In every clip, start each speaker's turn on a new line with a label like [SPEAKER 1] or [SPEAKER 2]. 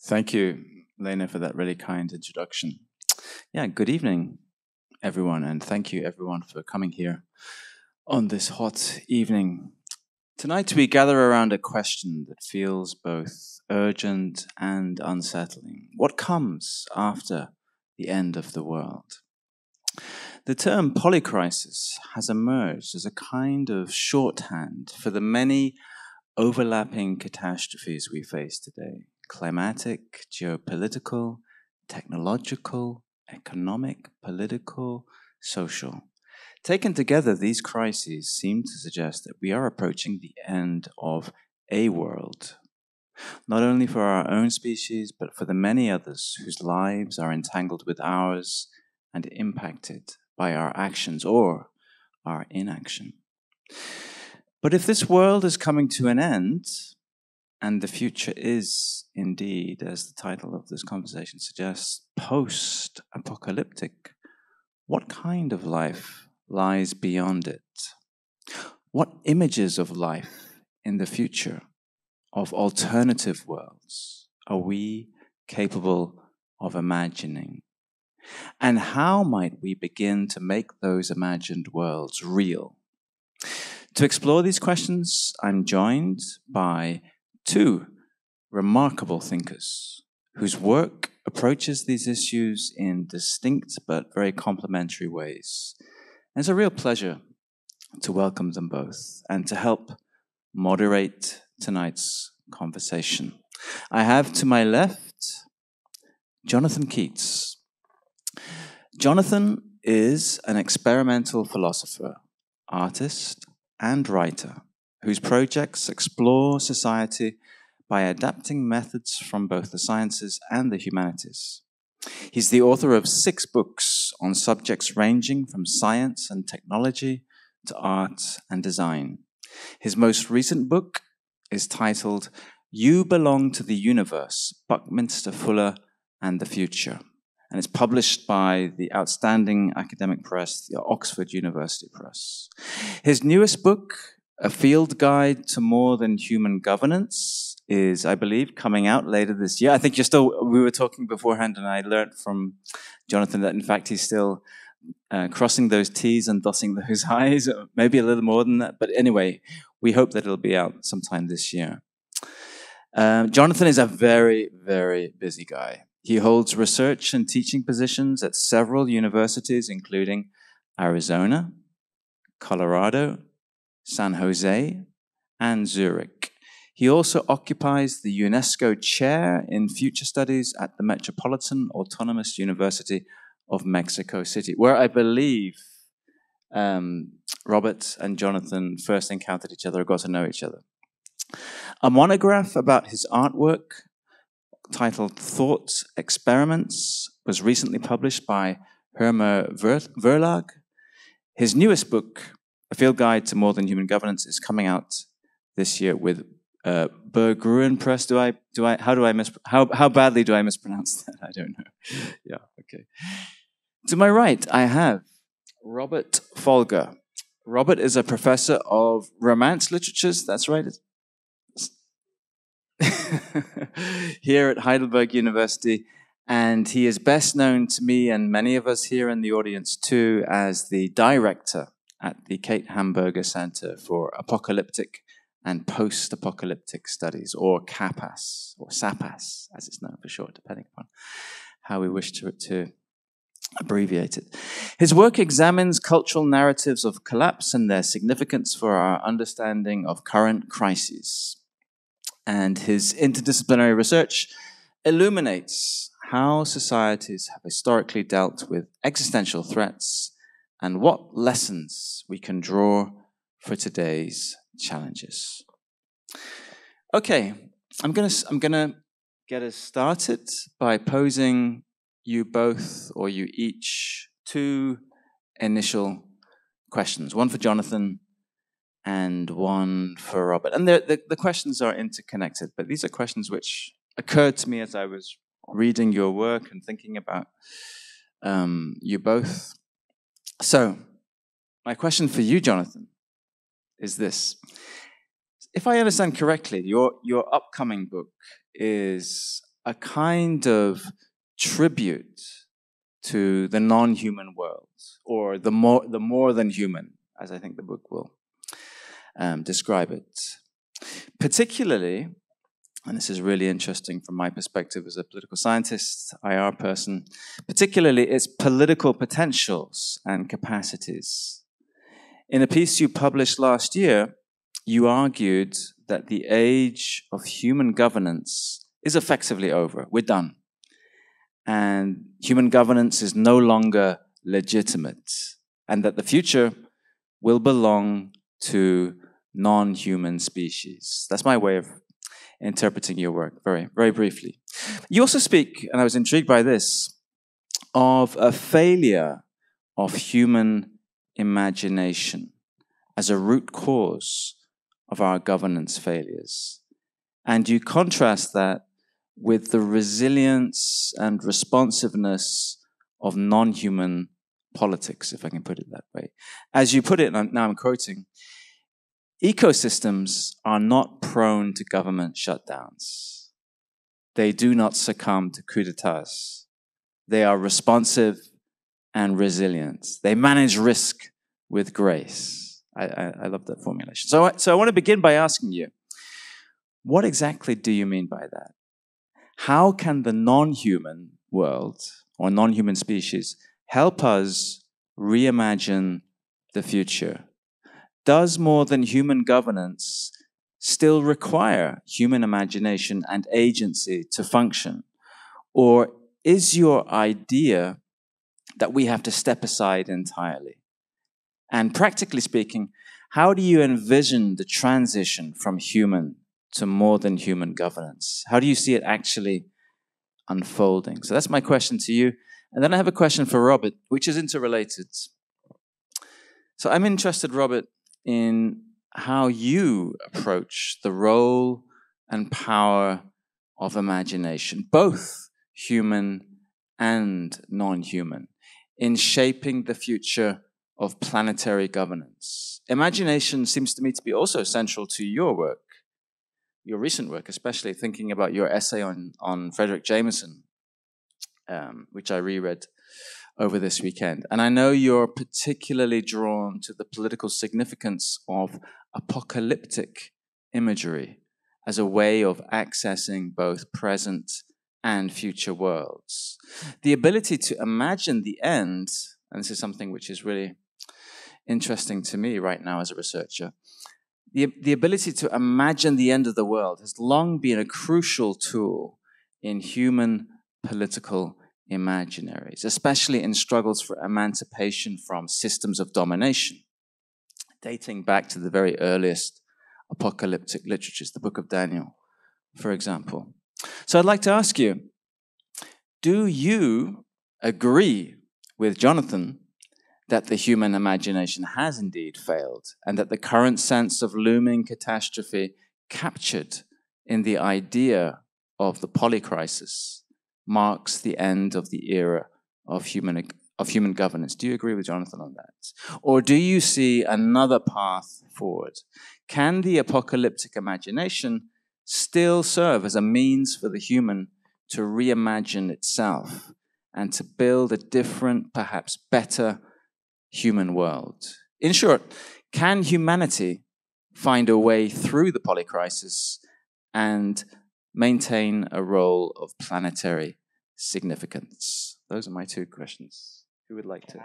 [SPEAKER 1] Thank you, Lena, for that really kind introduction. Yeah, good evening, everyone, and thank you, everyone, for coming here on this hot evening. Tonight, we gather around a question that feels both urgent and unsettling. What comes after the end of the world? The term polykrisis has emerged as a kind of shorthand for the many overlapping catastrophes we face today: climatic, geopolitical, technological, economic, political, social. Taken together, these crises seem to suggest that we are approaching the end of a world, not only for our own species, but for the many others whose lives are entangled with ours and impacted by our actions or our inaction. But if this world is coming to an end, and the future is indeed, as the title of this conversation suggests, post-apocalyptic, what kind of life lies beyond it? What images of life in the future, of alternative worlds, are we capable of imagining? And how might we begin to make those imagined worlds real? To explore these questions, I'm joined by two remarkable thinkers whose work approaches these issues in distinct but very complementary ways. And it's a real pleasure to welcome them both and to help moderate tonight's conversation. I have to my left Jonathon Keats. Jonathon is an experimental philosopher, artist, and writer whose projects explore society by adapting methods from both the sciences and the humanities. He's the author of 6 books on subjects ranging from science and technology to art and design. His most recent book is titled You Belong to the Universe, Buckminster Fuller and the Future. And it's published by the outstanding academic press, the Oxford University Press. His newest book, A Field Guide to More Than Human Governance, is, I believe, coming out later this year. I think we were talking beforehand, and I learned from Jonathon that, in fact, he's still crossing those T's and dotting those I's, maybe a little more than that. But anyway, we hope that it'll be out sometime this year. Jonathon is a very, very busy guy. He holds research and teaching positions at several universities, including Arizona, Colorado, San Jose, and Zurich. He also occupies the UNESCO Chair in Future Studies at the Metropolitan Autonomous University of Mexico City, where I believe Robert and Jonathon first encountered each other or got to know each other. A monograph about his artwork titled Thought Experiments was recently published by Hermer Verlag. His newest book, A Field Guide to More Than Human Governance, is coming out this year with Berggruen Press. How badly do I mispronounce that? I don't know. Yeah, okay. To my right, I have Robert Folger. Robert is a professor of Romance literatures, that's right, here at Heidelberg University, and he is best known to me and many of us here in the audience too as the director at the Kate Hamburger Center for Apocalyptic and Post-Apocalyptic Studies, or CAPAS, or SAPAS, as it's known for short, depending upon how we wish to abbreviate it. His work examines cultural narratives of collapse and their significance for our understanding of current crises. And his interdisciplinary research illuminates how societies have historically dealt with existential threats and what lessons we can draw for today's challenges. Okay, I'm gonna get us started by posing you both, or you each, 2 initial questions. One for Jonathon and one for Robert. And the questions are interconnected, but these are questions which occurred to me as I was reading your work and thinking about you both. So, my question for you, Jonathon, is this. If I understand correctly, your upcoming book is a kind of tribute to the non-human world, or the more than human, as I think the book will describe it. Particularly, and this is really interesting from my perspective as a political scientist, IR person, particularly its political potentials and capacities. In a piece you published last year, you argued that the age of human governance is effectively over. We're done. And human governance is no longer legitimate, and that the future will belong to non-human species. That's my way of interpreting your work, very, very briefly. You also speak, and I was intrigued by this, of a failure of human imagination as a root cause of our governance failures. And you contrast that with the resilience and responsiveness of non-human politics, if I can put it that way. As you put it, and now I'm quoting, ecosystems are not prone to government shutdowns. They do not succumb to coups d'etats. They are responsive and resilient. They manage risk with grace. I love that formulation. So I want to begin by asking you, what exactly do you mean by that? How can the non-human world or non-human species help us reimagine the future? Does more than human governance still require human imagination and agency to function? Or is your idea that we have to step aside entirely? And practically speaking, how do you envision the transition from human to more than human governance? How do you see it actually unfolding? So that's my question to you. And then I have a question for Robert, which is interrelated. So I'm interested, Robert, in how you approach the role and power of imagination, both human and non-human, in shaping the future of planetary governance. Imagination seems to me to be also central to your work, your recent work, especially thinking about your essay on Frederick Jameson, which I reread over this weekend. And I know you're particularly drawn to the political significance of apocalyptic imagery as a way of accessing both present and future worlds. The ability to imagine the end, and this is something which is really interesting to me right now as a researcher, the ability to imagine the end of the world has long been a crucial tool in human political imaginaries, especially in struggles for emancipation from systems of domination, dating back to the very earliest apocalyptic literatures, the Book of Daniel, for example. So I'd like to ask you, do you agree with Jonathon that the human imagination has indeed failed, and that the current sense of looming catastrophe captured in the idea of the polycrisis marks the end of the era of human governance? Do you agree with Jonathon on that? Or do you see another path forward? Can the apocalyptic imagination still serve as a means for the human to reimagine itself and to build a different, perhaps better human world? In short, can humanity find a way through the polycrisis and maintain a role of planetary significance? Those are my two questions. Who would like to?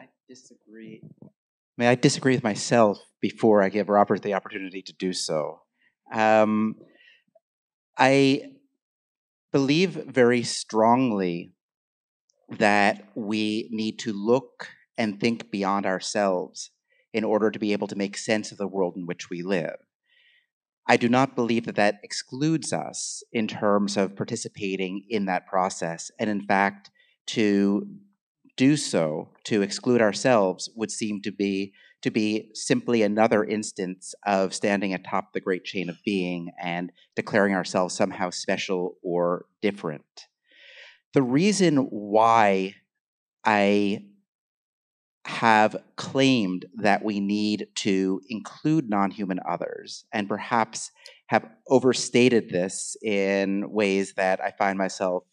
[SPEAKER 2] May I disagree with myself before I give Robert the opportunity to do so? I believe very strongly that we need to look and think beyond ourselves in order to be able to make sense of the world in which we live. I do not believe that that excludes us in terms of participating in that process. And in fact, to do so, to exclude ourselves, would seem to be simply another instance of standing atop the great chain of being and declaring ourselves somehow special or different. The reason why I have claimed that we need to include non-human others and perhaps have overstated this in ways that I find myself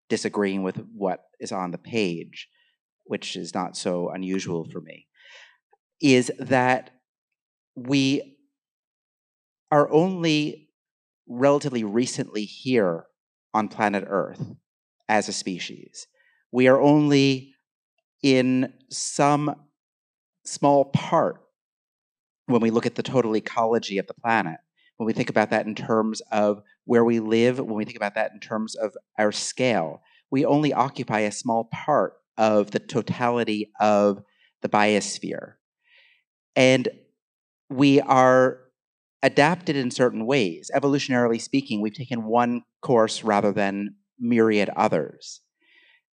[SPEAKER 2] disagreeing with what is on the page, which is not so unusual for me, is that we are only relatively recently here on planet Earth as a species. We are only in some small part when we look at the total ecology of the planet, when we think about that in terms of where we live, when we think about that in terms of our scale, we only occupy a small part of the totality of the biosphere. And we are adapted in certain ways. Evolutionarily speaking, we've taken one course rather than myriad others.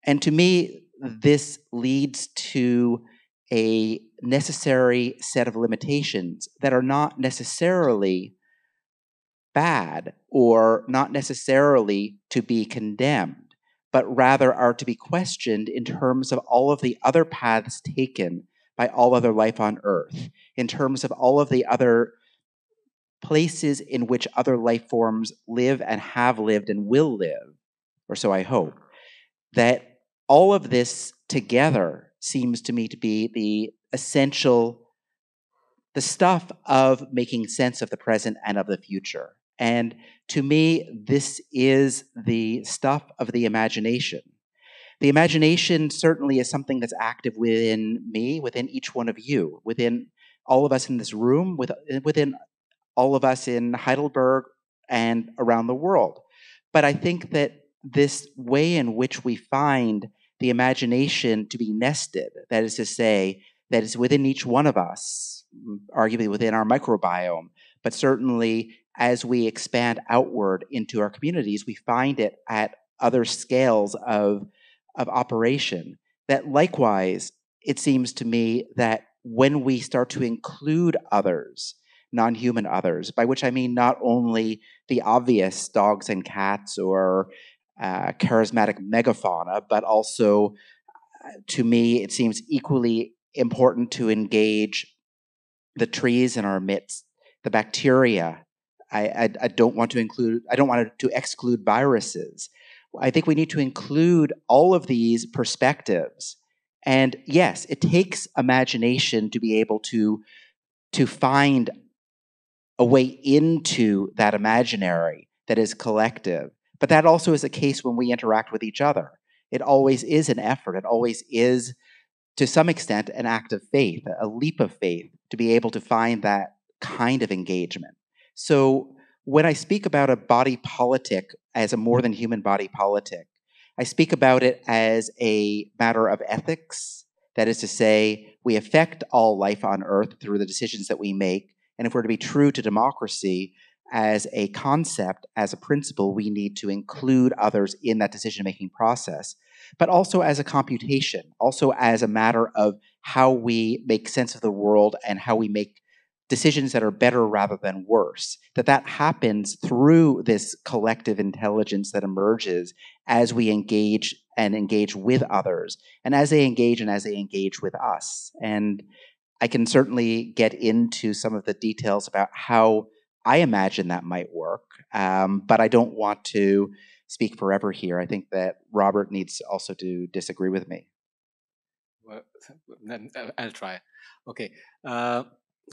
[SPEAKER 2] And to me, this leads to a necessary set of limitations that are not necessarily bad or not necessarily to be condemned, but rather are to be questioned in terms of all of the other paths taken by all other life on Earth, in terms of all of the other places in which other life forms live and have lived and will live, or so I hope, that all of this together seems to me to be the essential, the stuff of making sense of the present and of the future. And to me, this is the stuff of the imagination. The imagination certainly is something that's active within me, within each one of you, within all of us in this room, within all of us in Heidelberg and around the world. But I think that this way in which we find the imagination to be nested, that is to say, that is within each one of us, arguably within our microbiome, but certainly as we expand outward into our communities, we find it at other scales of operation. That likewise, it seems to me that when we start to include others, non-human others, by which I mean not only the obvious dogs and cats or charismatic megafauna, but also, to me, it seems equally important to engage the trees in our midst, the bacteria. I don't want to exclude viruses. I think we need to include all of these perspectives. And yes, it takes imagination to be able to find a way into that imaginary that is collective. But that also is the case when we interact with each other. It always is an effort. It always is, to some extent, an act of faith, a leap of faith, to be able to find that kind of engagement. So when I speak about a body politic as a more than human body politic, I speak about it as a matter of ethics. That is to say, we affect all life on Earth through the decisions that we make. And if we're to be true to democracy as a concept, as a principle, we need to include others in that decision-making process, but also as a computation, also as a matter of how we make sense of the world and how we make decisions that are better rather than worse. That happens through this collective intelligence that emerges as we engage with others, and as they engage with us. And I can certainly get into some of the details about how I imagine that might work, but I don't want to speak forever here. I think that Robert needs also to disagree with me.
[SPEAKER 3] Well, then I'll try. Okay.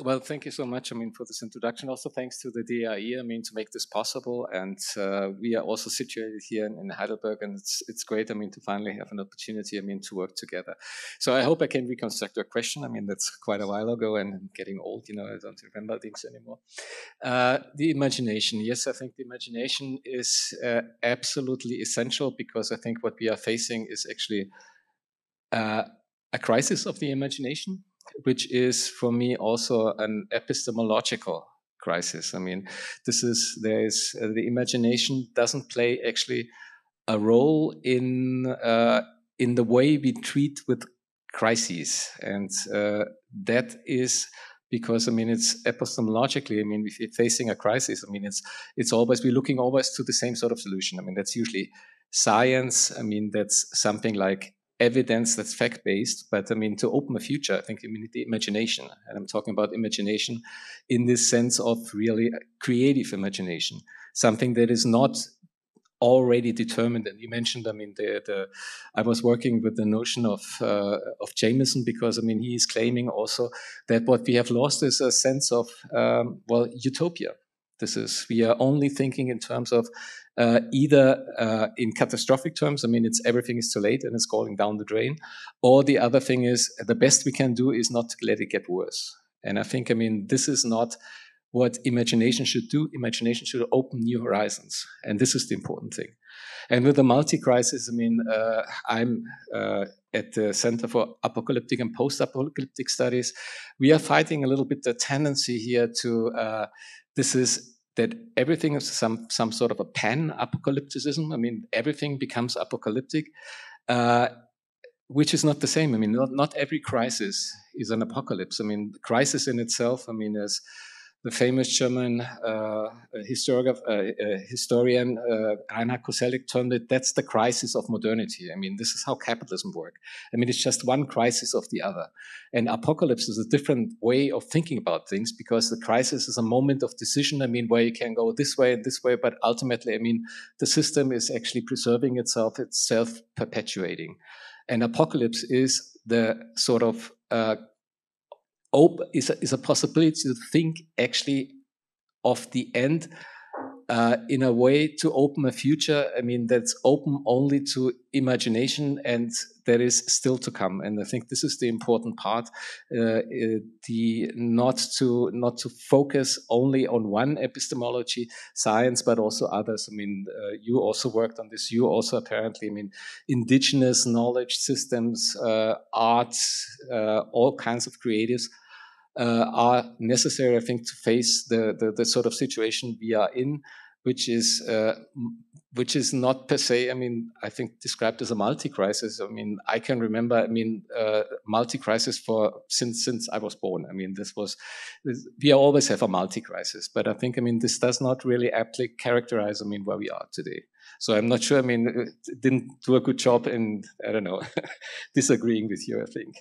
[SPEAKER 3] Well, thank you so much, for this introduction. Also, thanks to the DAE, to make this possible. And we are also situated here in Heidelberg, and it's great, to finally have an opportunity, to work together. So I hope I can reconstruct your question. That's quite a while ago, and I'm getting old, I don't remember things anymore. The imagination. Yes, I think the imagination is absolutely essential, because I think what we are facing is actually a crisis of the imagination, which is for me also an epistemological crisis. The imagination doesn't play actually a role in the way we treat with crises, and that is because it's epistemologically. If you're facing a crisis, it's always, we're looking always to the same sort of solution. That's usually science. That's something like evidence that's fact-based, but I mean, to open a future, I think you need the imagination. And I'm talking about imagination in this sense of really creative imagination, something that is not already determined. And you mentioned, I mean, I was working with the notion of Jameson, because, I mean, he is claiming also that what we have lost is a sense of, utopia. We are only thinking in terms of either in catastrophic terms, I mean, everything is too late and it's going down the drain, or the other thing is the best we can do is not to let it get worse. And I think, I mean, this is not what imagination should do. Imagination should open new horizons, and this is the important thing. And with the multi-crisis, I mean, I'm at the Center for Apocalyptic and Post-Apocalyptic Studies. We are fighting a little bit the tendency here to that everything is some sort of a pan-apocalypticism. I mean, everything becomes apocalyptic, which is not the same. I mean, not every crisis is an apocalypse. I mean, the crisis in itself, I mean, as the famous German historian Reinhard Koselleck termed it, that's the crisis of modernity. I mean, this is how capitalism works. I mean, it's just one crisis of the other. And apocalypse is a different way of thinking about things, because the crisis is a moment of decision, I mean, where you can go this way and this way, but ultimately, I mean, the system is actually preserving itself, it's self-perpetuating. And apocalypse is the sort of is a possibility to think actually of the end in a way to open a future, I mean, that's open only to imagination, and that is still to come. And I think this is the important part, not to focus only on one epistemology, science, but also others. I mean, you also worked on this. You also apparently, I mean, indigenous knowledge systems, art, all kinds of creatives are necessary, I think, to face the sort of situation we are in, which is not per se, I mean, I think described as a multi-crisis. I mean, I can remember, I mean, multi-crisis since I was born. I mean, we always have a multi-crisis, but I think, I mean, this does not really aptly characterize, I mean, where we are today. So I'm not sure, I mean, it didn't do a good job in, I don't know, disagreeing with you, I think.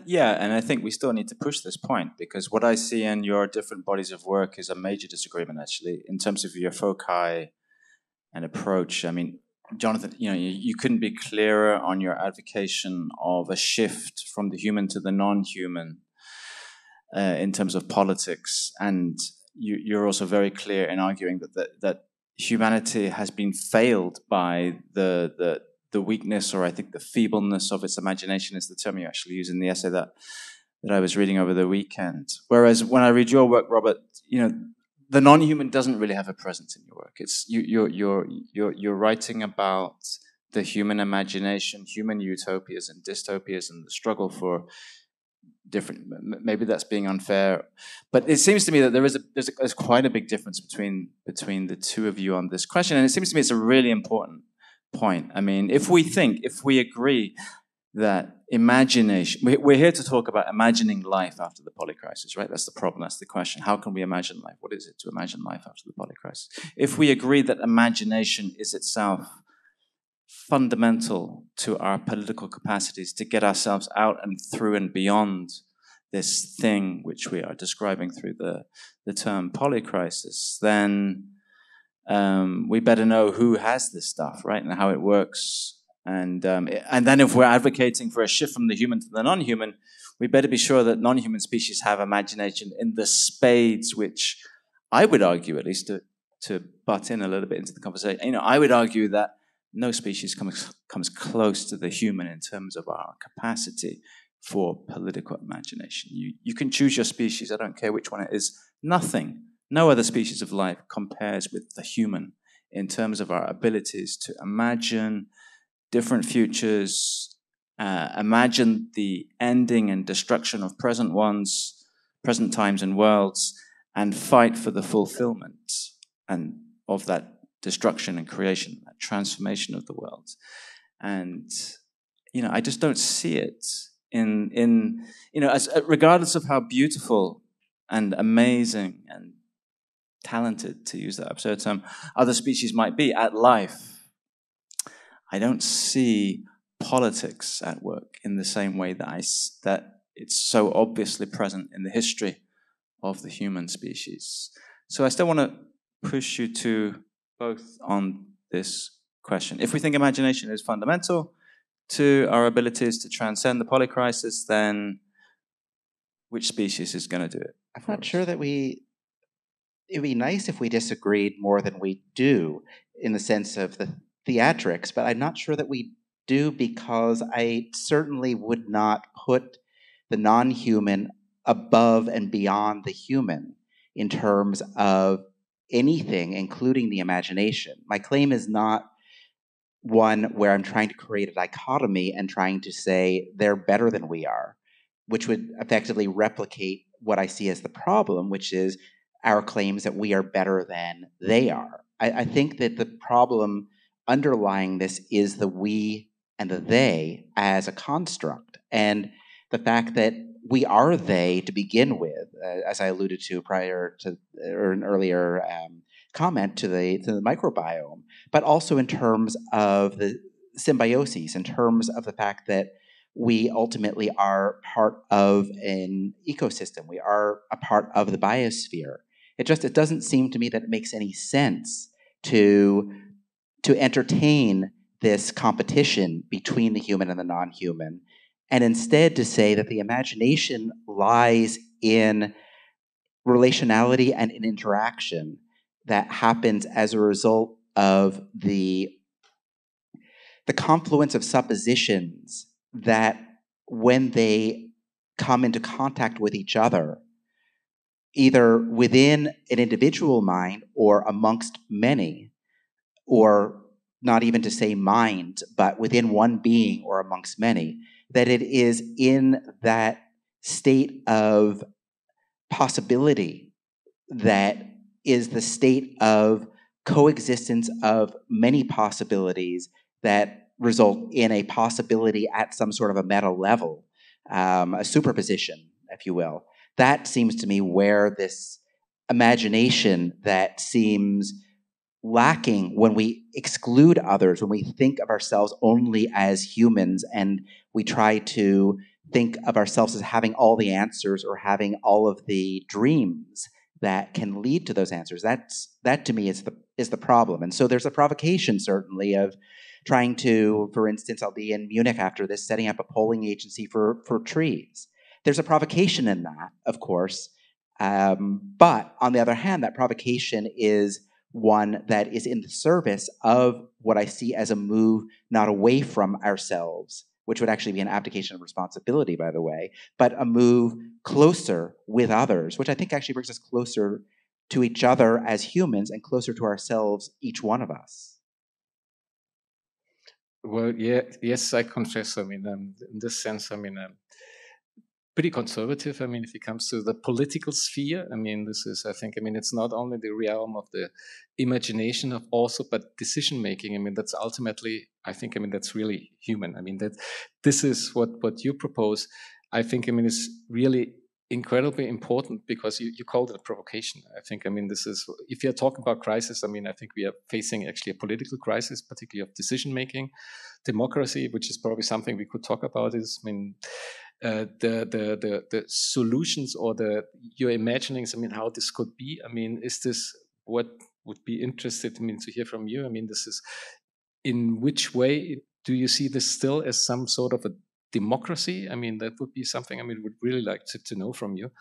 [SPEAKER 1] Yeah, and I think we still need to push this point, because what I see in your different bodies of work is a major disagreement, actually, in terms of your foci and approach. I mean, Jonathan, you couldn't be clearer on your advocation of a shift from the human to the non-human in terms of politics, and you're also very clear in arguing that humanity has been failed by the weakness, or I think the feebleness of its imagination is the term you actually use in the essay that I was reading over the weekend. Whereas when I read your work, Robert, the non-human doesn't really have a presence in your work. It's you're writing about the human imagination, human utopias and dystopias, and the struggle for different. Maybe that's being unfair, but it seems to me that there's quite a big difference between the two of you on this question, and it seems to me it's a really important point. I mean, if we agree that imagination, we're here to talk about imagining life after the polycrisis, right? That's the problem, that's the question. How can we imagine life? What is it to imagine life after the polycrisis? If we agree that imagination is itself fundamental to our political capacities to get ourselves out and through and beyond this thing which we are describing through the term polycrisis, then we better know who has this stuff, right, and how it works. And then if we're advocating for a shift from the human to the non-human, we better be sure that non-human species have imagination in the spades, which I would argue, at least to butt in a little bit into the conversation, I would argue that no species comes close to the human in terms of our capacity for political imagination. You can choose your species, I don't care which one it is. No other species of life compares with the human in terms of our abilities to imagine different futures, imagine the ending and destruction of present times and worlds, and fight for the fulfillment and of that destruction and creation, that transformation of the world. And I just don't see it regardless of how beautiful and amazing and talented, to use that absurd term, other species might be at life. I don't see politics at work in the same way that it's so obviously present in the history of the human species. So I still want to push you to both on this question. If we think imagination is fundamental to our abilities to transcend the polycrisis, then which species is going to do it?
[SPEAKER 2] I'm not sure that it'd be nice if we disagreed more than we do in the sense of the theatrics, but I'm not sure that we do, because I certainly would not put the non-human above and beyond the human in terms of anything, including the imagination. My claim is not one where I'm trying to create a dichotomy and trying to say they're better than we are, which would effectively replicate what I see as the problem, which is our claims that we are better than they are. I think that the problem underlying this is the we and the they as a construct, and the fact that we are they to begin with, as I alluded to prior to, or an earlier comment, to the microbiome, but also in terms of the symbiosis, in terms of the fact that we ultimately are part of an ecosystem. We are a part of the biosphere. It doesn't seem to me that it makes any sense to entertain this competition between the human and the non-human, and instead to say that the imagination lies in relationality and in interaction that happens as a result of the confluence of suppositions that, when they come into contact with each other, either within an individual mind or amongst many, or not even to say mind, but within one being or amongst many, that it is in that state of possibility that is the state of coexistence of many possibilities that result in a possibility at some sort of a meta level, a superposition, if you will. That seems to me where this imagination that seems lacking when we exclude others, when we think of ourselves only as humans and we try to think of ourselves as having all the answers or having all of the dreams that can lead to those answers. That to me is the problem. And so there's a provocation, certainly, of trying to, for instance, I'll be in Munich after this, setting up a polling agency for trees. There's a provocation in that, of course. But on the other hand, that provocation is one that is in the service of what I see as a move not away from ourselves, which would actually be an abdication of responsibility, by the way, but a move closer with others, which I think actually brings us closer to each other as humans and closer to ourselves, each one of us.
[SPEAKER 3] Well, yes, I confess. I mean, in this sense, I mean, pretty conservative. I mean, if it comes to the political sphere, I mean, this is, I think, I mean, it's not only the realm of the imagination of also, but decision making. I mean, that's ultimately, I think, I mean, that's really human. I mean, that this is what you propose. I think, I mean, is really incredibly important, because you called it a provocation. I think, I mean, this is, if you're talking about crisis, I mean, I think we are facing actually a political crisis, particularly of decision making. Democracy, which is probably something we could talk about, is, I mean, the solutions or your imaginings, I mean, how this could be. I mean, is this what would be interested, I mean, to hear from you? I mean, this is, in which way do you see this still as some sort of a democracy? I mean, that would be something, I mean, would really like to know from you.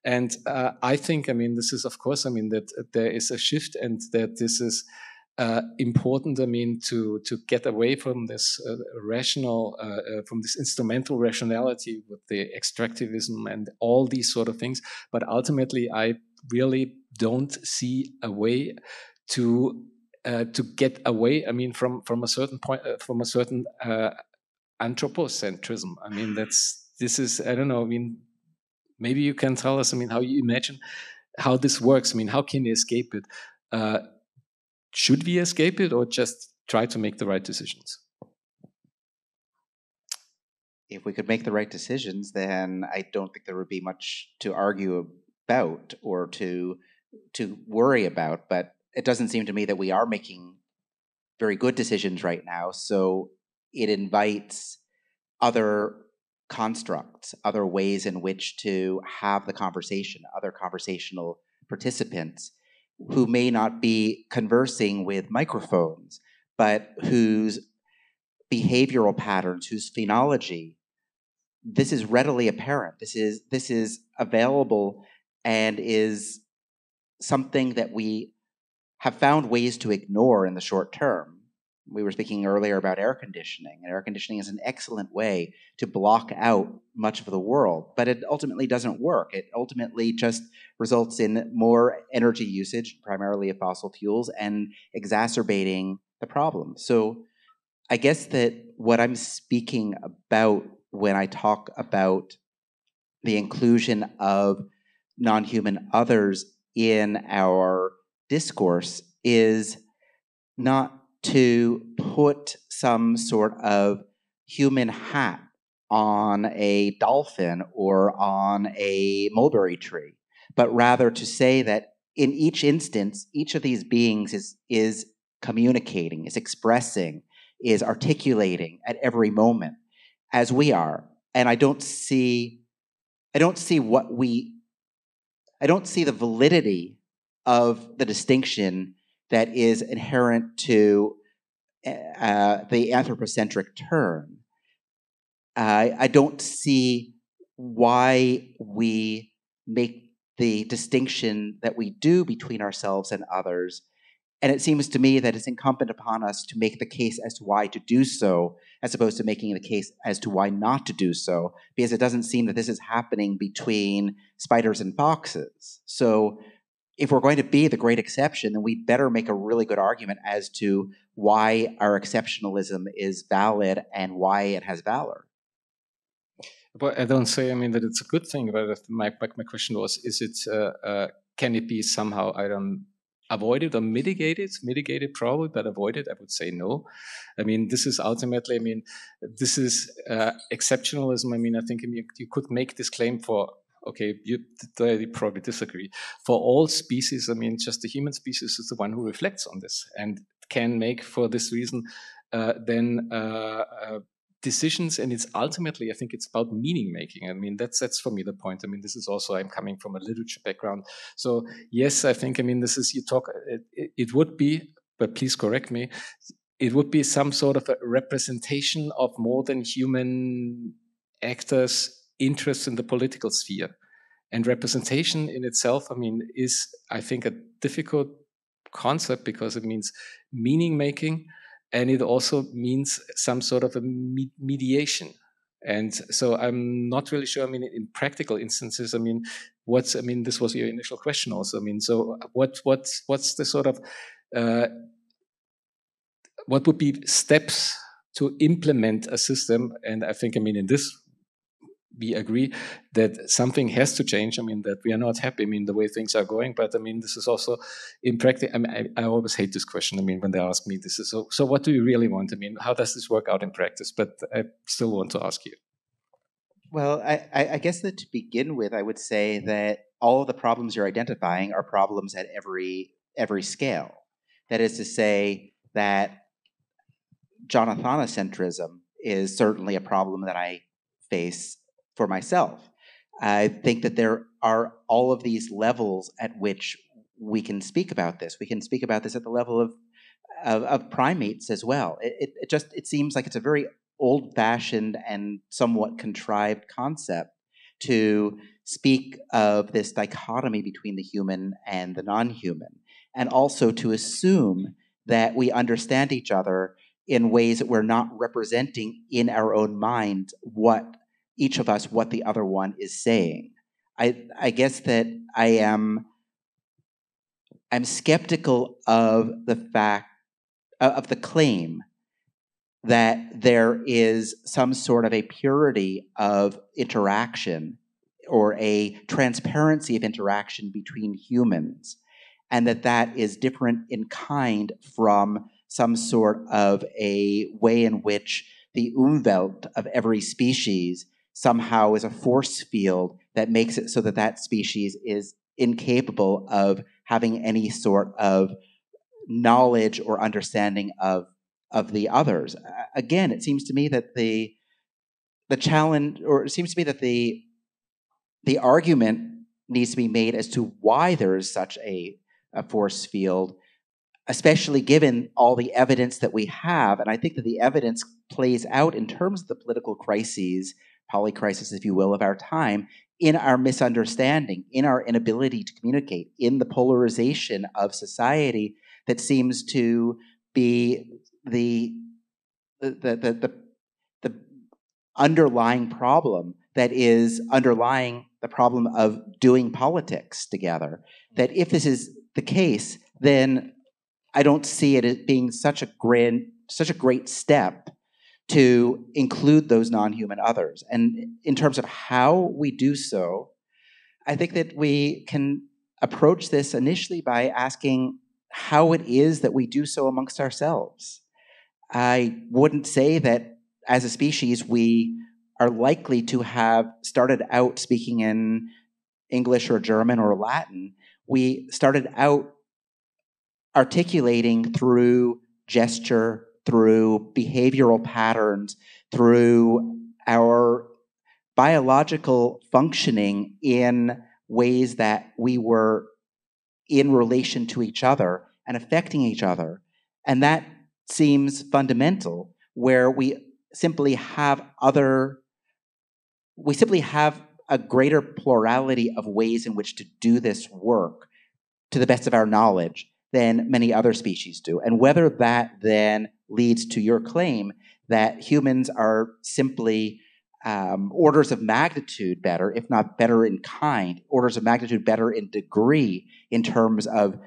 [SPEAKER 3] And I think, I mean, this is, of course, I mean, that there is a shift, and that this is important, I mean, to get away from this rational, from this instrumental rationality with the extractivism and all these sort of things. But ultimately, I really don't see a way to get away, I mean, from a certain point, from a certain anthropocentrism. I mean, this is, I don't know, I mean, maybe you can tell us, I mean, how you imagine how this works. I mean, how can you escape it? Should we escape it, or just try to make the right decisions?
[SPEAKER 2] If we could make the right decisions, then I don't think there would be much to argue about or to worry about. But it doesn't seem to me that we are making very good decisions right now. So it invites other constructs, other ways in which to have the conversation, other conversational participants who may not be conversing with microphones, but whose behavioral patterns, whose phenology, this is readily apparent. This is available and is something that we have found ways to ignore in the short term. We were speaking earlier about air conditioning, and air conditioning is an excellent way to block out much of the world, but it ultimately doesn't work. It ultimately just results in more energy usage, primarily of fossil fuels, and exacerbating the problem. So I guess that what I'm speaking about when I talk about the inclusion of non-human others in our discourse is not to put some sort of human hat on a dolphin or on a mulberry tree, but rather to say that in each instance, each of these beings is communicating, is expressing, is articulating at every moment, as we are. And I don't see the validity of the distinction that is inherent to the anthropocentric turn. I don't see why we make the distinction that we do between ourselves and others. And it seems to me that it's incumbent upon us to make the case as to why to do so, as opposed to making the case as to why not to do so, because it doesn't seem that this is happening between spiders and foxes. So if we're going to be the great exception, then we better make a really good argument as to why our exceptionalism is valid and why it has valor.
[SPEAKER 3] But I don't say, that it's a good thing, but my question was, is it, can it be somehow, avoided or mitigated? Mitigated probably, but avoided, I would say no. This is ultimately, this is exceptionalism. I think you could make this claim for, okay, you probably disagree. For all species, just the human species is the one who reflects on this and can make, for this reason, decisions, and it's ultimately, I think it's about meaning making. That's for me the point. This is also, I'm coming from a literature background. So yes, I think, this is, you talk, it would be, but please correct me, it would be some sort of a representation of more than human actors' interests in the political sphere. And representation in itself, is, I think, a difficult concept because it means meaning making, and it also means some sort of a mediation. And so I'm not really sure, in practical instances, this was your initial question also. So what's the sort of, what would be steps to implement a system? And I think, in this, we agree that something has to change. That we are not happy, the way things are going. But this is also in practice. I always hate this question. When they ask me this is so what do you really want? How does this work out in practice? But I still want to ask you.
[SPEAKER 2] Well, I guess that to begin with, I would say that all of the problems you're identifying are problems at every scale. That is to say that Jonathonocentrism is certainly a problem that I face for myself. I think that there are all of these levels at which we can speak about this. We can speak about this at the level of primates as well. It seems like it's a very old-fashioned and somewhat contrived concept to speak of this dichotomy between the human and the non-human, and also to assume that we understand each other in ways that we're not representing in our own mind what the other one is saying. I guess that I'm skeptical of the fact of the claim that there is some sort of a purity of interaction or a transparency of interaction between humans, and that is different in kind from some sort of a way in which the Umwelt of every species somehow is a force field that makes it so that species is incapable of having any sort of knowledge or understanding of the others. Again, it seems to me that the challenge, or it seems to me that the argument needs to be made as to why there is such a force field, especially given all the evidence that we have. And I think that the evidence plays out in terms of the political crises, polycrisis, if you will, of our time, in our misunderstanding, in our inability to communicate, in the polarization of society that seems to be the underlying problem that is underlying the problem of doing politics together. That if this is the case, then I don't see it as being such a great step to include those non-human others. And in terms of how we do so, I think that we can approach this initially by asking how it is that we do so amongst ourselves. I wouldn't say that as a species we are likely to have started out speaking in English or German or Latin. We started out articulating through gesture, through behavioral patterns, through our biological functioning in ways that we were in relation to each other and affecting each other. And that seems fundamental, where we simply have a greater plurality of ways in which to do this work to the best of our knowledge than many other species do. And whether that then leads to your claim that humans are simply orders of magnitude better, if not better in kind, orders of magnitude better in degree in terms of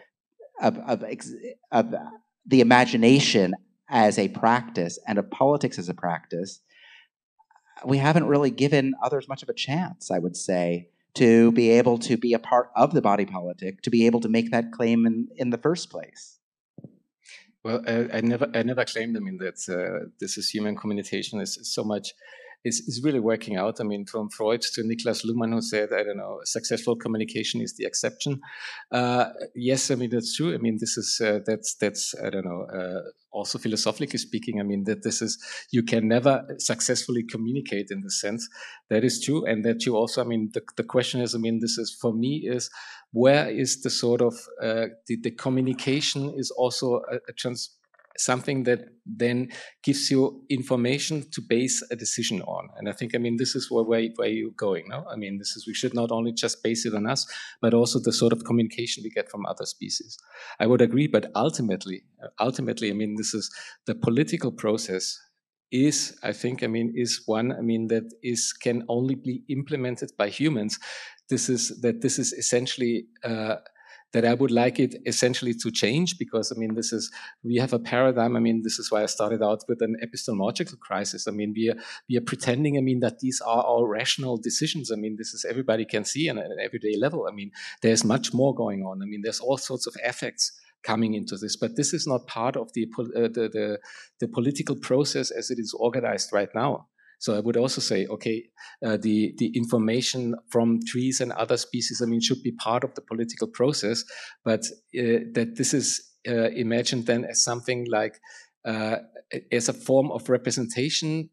[SPEAKER 2] the imagination as a practice and of politics as a practice, we haven't really given others much of a chance, I would say, to be able to be a part of the body politic, to be able to make that claim in the first place.
[SPEAKER 3] Well, I never claimed, that this is human communication is so much, is really working out. From Freud to Niklas Luhmann, who said, successful communication is the exception. Yes, that's true. This is, that's also philosophically speaking, that this is, you can never successfully communicate in this sense. That is true. And that you also, the question is, this is, for me, is where is the sort of, the communication is also something that then gives you information to base a decision on. And I think, this is where you're going, no? This is, we should not only just base it on us, but also the sort of communication we get from other species. I would agree, but ultimately, this is the political process is, I think, is one, that is, can only be implemented by humans. This is essentially, that I would like it essentially to change, because we have a paradigm. This is why I started out with an epistemological crisis. We are pretending, that these are all rational decisions. This is, everybody can see on an everyday level. There's much more going on. There's all sorts of effects coming into this, but this is not part of the political process as it is organized right now. So I would also say, okay, the information from trees and other species, should be part of the political process, but that this is imagined then as something like, as a form of representation,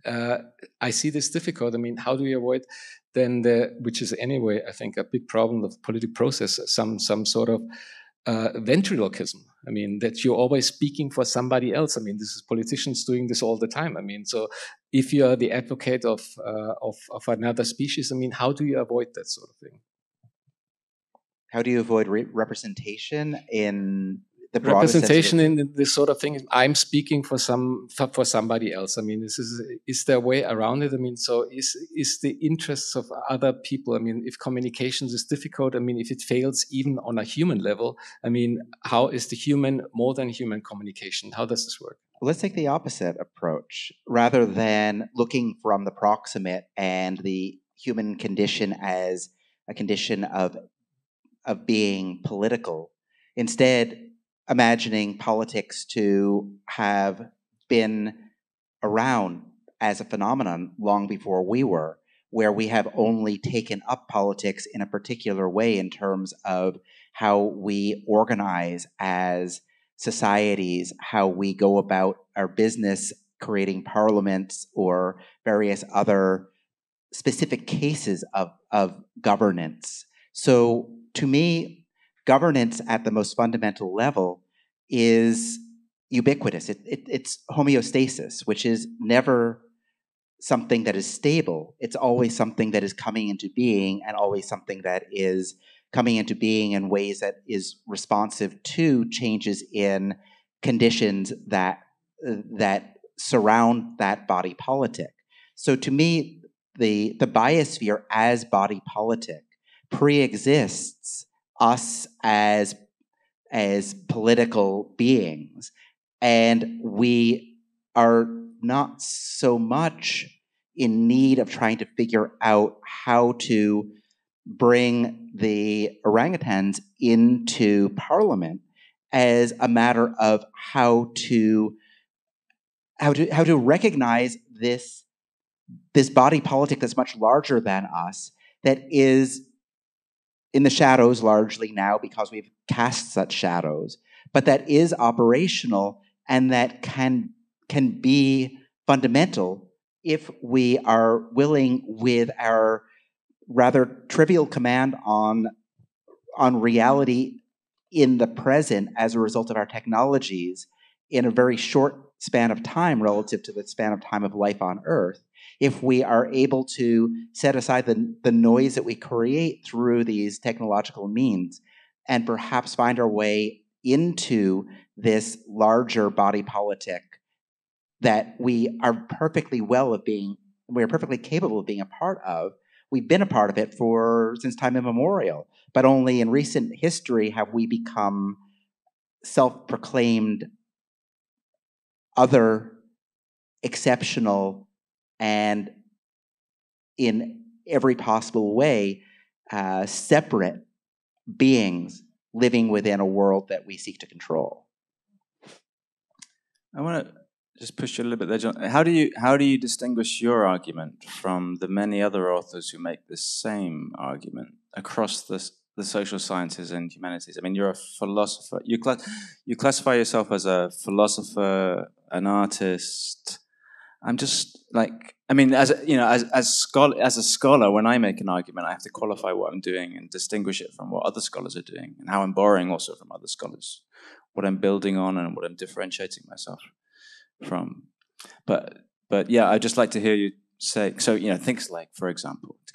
[SPEAKER 3] I see this difficult. How do you avoid then which is anyway, I think, a big problem of political process, some sort of ventriloquism. That you're always speaking for somebody else. This is politicians doing this all the time. So if you are the advocate of another species, how do you avoid that sort of thing?
[SPEAKER 2] How do you avoid representation in the broadest
[SPEAKER 3] representation
[SPEAKER 2] sense
[SPEAKER 3] in this sort of thing? I'm speaking for somebody else. Is there a way around it? So is the interests of other people? If communications is difficult, if it fails even on a human level, how is the human more than human communication? How does this work?
[SPEAKER 2] Let's take the opposite approach. Rather than looking from the proximate and the human condition as a condition of being political, instead imagining politics to have been around as a phenomenon long before we were, where we have only taken up politics in a particular way in terms of how we organize as societies, how we go about our business creating parliaments or various other specific cases of governance. So to me, governance at the most fundamental level is ubiquitous. It's homeostasis, which is never something that is stable. It's always something that is coming into being, and always something that is coming into being in ways that is responsive to changes in conditions that surround that body politic. So to me, the biosphere as body politic pre-exists us as political beings, and we are not so much in need of trying to figure out how to bring the orangutans into parliament as a matter of how to recognize this body politic that's much larger than us, that is in the shadows largely now because we've cast such shadows, but that is operational and that can be fundamental if we are willing, with our rather trivial command on reality in the present as a result of our technologies in a very short span of time relative to the span of time of life on Earth, if we are able to set aside the noise that we create through these technological means and perhaps find our way into this larger body politic that we are perfectly capable of being a part of. We've been a part of it since time immemorial, but only in recent history have we become self-proclaimed other, exceptional, and in every possible way, separate beings living within a world that we seek to control.
[SPEAKER 1] I want to just push you a little bit there, John. How do you distinguish your argument from the many other authors who make the same argument across the social sciences and humanities? I mean, you're a philosopher. You classify yourself as a philosopher, an artist. I'm just like, I mean, as a scholar, when I make an argument, I have to qualify what I'm doing and distinguish it from what other scholars are doing, and how I'm borrowing also from other scholars, what I'm building on and what I'm differentiating myself from. But yeah, I'd just like to hear you say. So things like, for example, to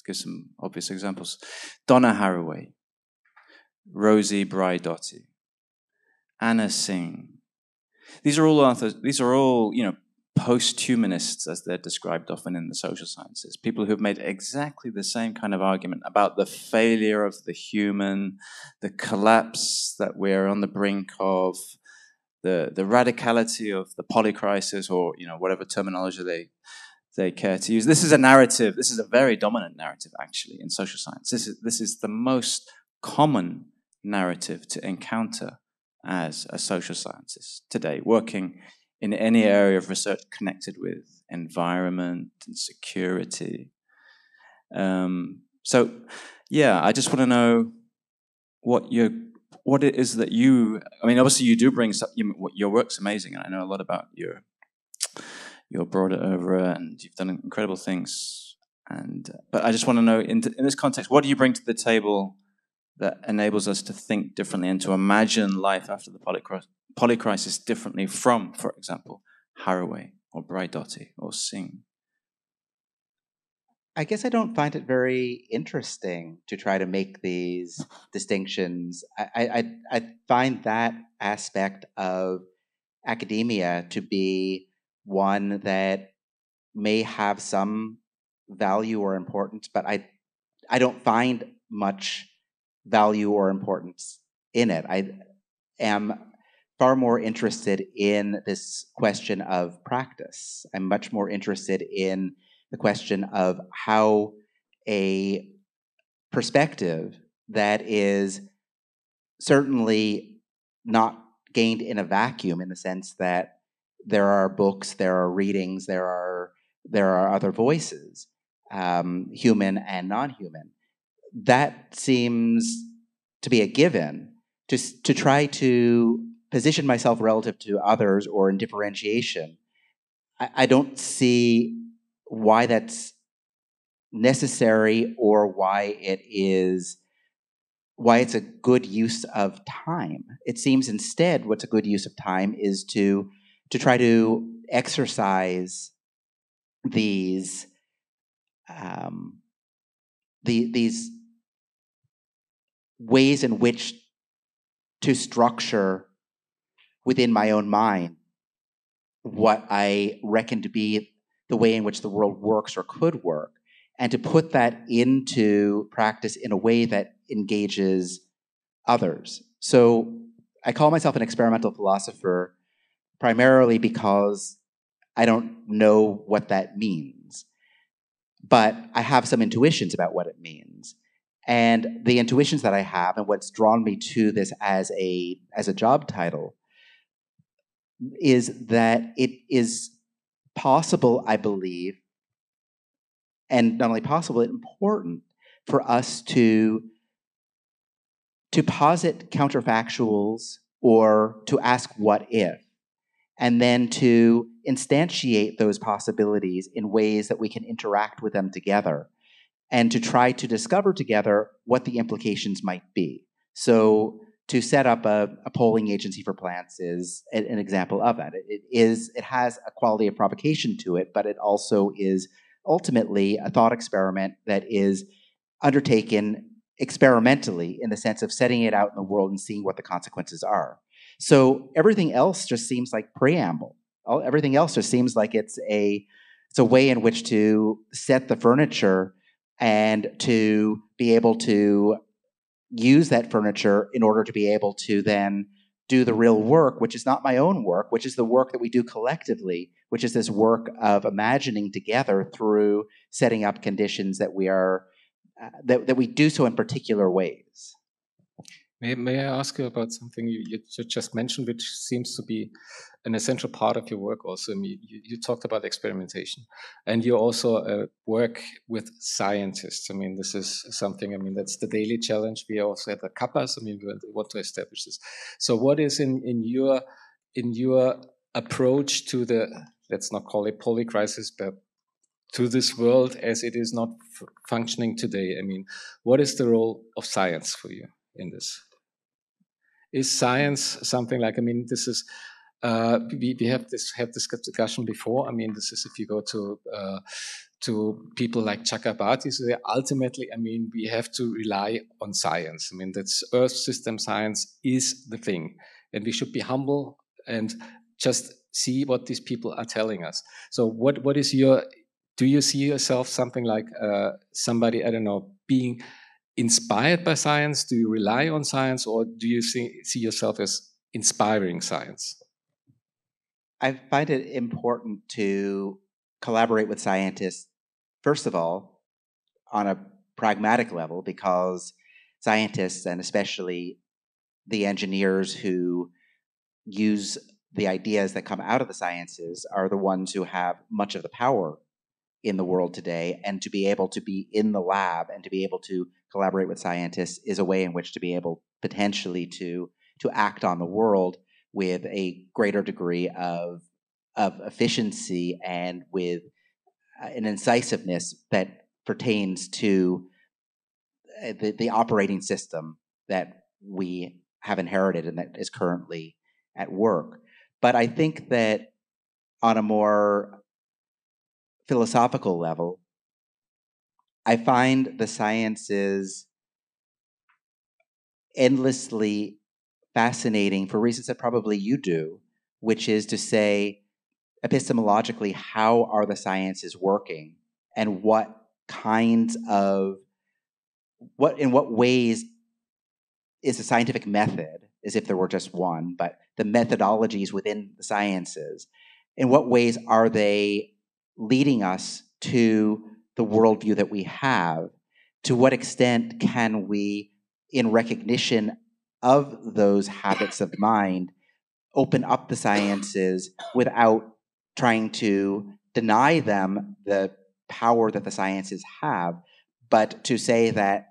[SPEAKER 1] give some obvious examples, Donna Haraway, Rosie Braidotti, Anna Singh. These are all authors. These are all post-humanists, as they're described often in the social sciences, people who've made exactly the same kind of argument about the failure of the human, the collapse that we're on the brink of, the radicality of the polycrisis, or whatever terminology they care to use. This is a narrative. This is a very dominant narrative, actually, in social science. This is the most common narrative to encounter as a social scientist today, working in any area of research connected with environment and security. So, yeah, I just want to know what it is that you. I mean, obviously, you do bring your work's amazing, and I know a lot about your broader oeuvre, and you've done incredible things. But I just want to know, in this context, what do you bring to the table that enables us to think differently and to imagine life after the polycrisis differently from, for example, Haraway or Braidotti or Singh?
[SPEAKER 2] I guess I don't find it very interesting to try to make these distinctions. I find that aspect of academia to be one that may have some value or importance, but I don't find much value or importance in it. I am far more interested in this question of practice. I'm much more interested in the question of how a perspective that is certainly not gained in a vacuum, in the sense that there are books, there are readings, there are other voices, human and non-human. That seems to be a given. To try to position myself relative to others or in differentiation, I don't see why that's necessary or why it's a good use of time. It seems instead what's a good use of time is to try to exercise these these ways in which to structure within my own mind what I reckon to be the way in which the world works or could work, and to put that into practice in a way that engages others. So I call myself an experimental philosopher primarily because I don't know what that means, but I have some intuitions about what it means. And the intuitions that I have and what's drawn me to this as a job title is that it is possible, I believe, and not only possible, it's important for us to posit counterfactuals or to ask what if, and then to instantiate those possibilities in ways that we can interact with them together, and to try to discover together what the implications might be. So to set up a polling agency for plants is an example of that. It has a quality of provocation to it, but it also is ultimately a thought experiment that is undertaken experimentally in the sense of setting it out in the world and seeing what the consequences are. So everything else just seems like preamble. Everything else just seems like it's a way in which to set the furniture and to be able to use that furniture in order to be able to then do the real work, which is not my own work, which is the work that we do collectively, which is this work of imagining together through setting up conditions that we are that we do so in particular ways.
[SPEAKER 3] May I ask you about something you just mentioned, which seems to be an essential part of your work also? I mean, you talked about experimentation, and you also work with scientists. I mean, this is something, I mean, that's the daily challenge. We also have the CAPAs. I mean, we want to establish this. So what is in your approach to the, let's not call it polycrisis, but to this world as it is not functioning today? I mean, what is the role of science for you in this? Is science something like, I mean, this is, we have this discussion before. I mean, this is if you go to people like Chakrabarty, so ultimately, I mean, we have to rely on science. I mean, that's Earth system science is the thing. And we should be humble and just see what these people are telling us. So what is do you see yourself something like somebody, I don't know, being inspired by science? Do you rely on science, or do you see yourself as inspiring science?
[SPEAKER 2] I find it important to collaborate with scientists, first of all, on a pragmatic level, because scientists, and especially the engineers who use the ideas that come out of the sciences, are the ones who have much of the power in the world today. And to be able to be in the lab and to be able to collaborate with scientists is a way in which to be able potentially to act on the world with a greater degree of efficiency and with an incisiveness that pertains to the operating system that we have inherited and that is currently at work. But I think that on a more philosophical level, I find the sciences endlessly fascinating for reasons that probably you do, which is to say, epistemologically, how are the sciences working, and in what ways is the scientific method, as if there were just one, but the methodologies within the sciences, in what ways are they leading us to the worldview that we have? To what extent can we, in recognition of those habits of mind, open up the sciences without trying to deny them the power that the sciences have, but to say that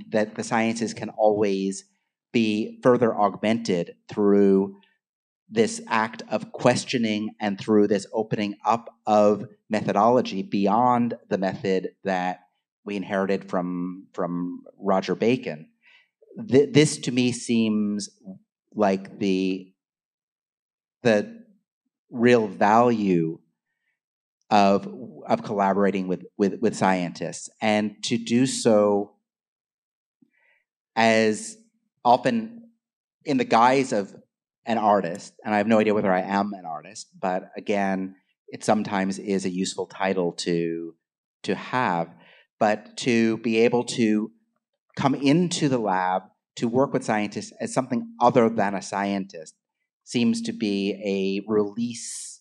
[SPEAKER 2] the sciences can always be further augmented through this act of questioning and through this opening up of methodology beyond the method that we inherited from Roger Bacon. This to me seems like the real value of collaborating with scientists, and to do so as often in the guise of an artist. And I have no idea whether I am an artist, but again, it sometimes is a useful title to have. But to be able to come into the lab to work with scientists as something other than a scientist seems to be a release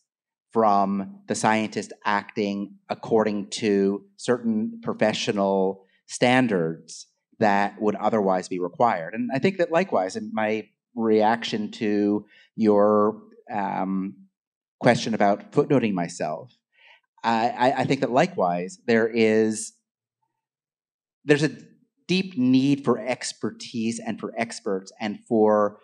[SPEAKER 2] from the scientist acting according to certain professional standards that would otherwise be required. And I think that likewise, in my reaction to your question about footnoting myself, I think that likewise there's a deep need for expertise and for experts and for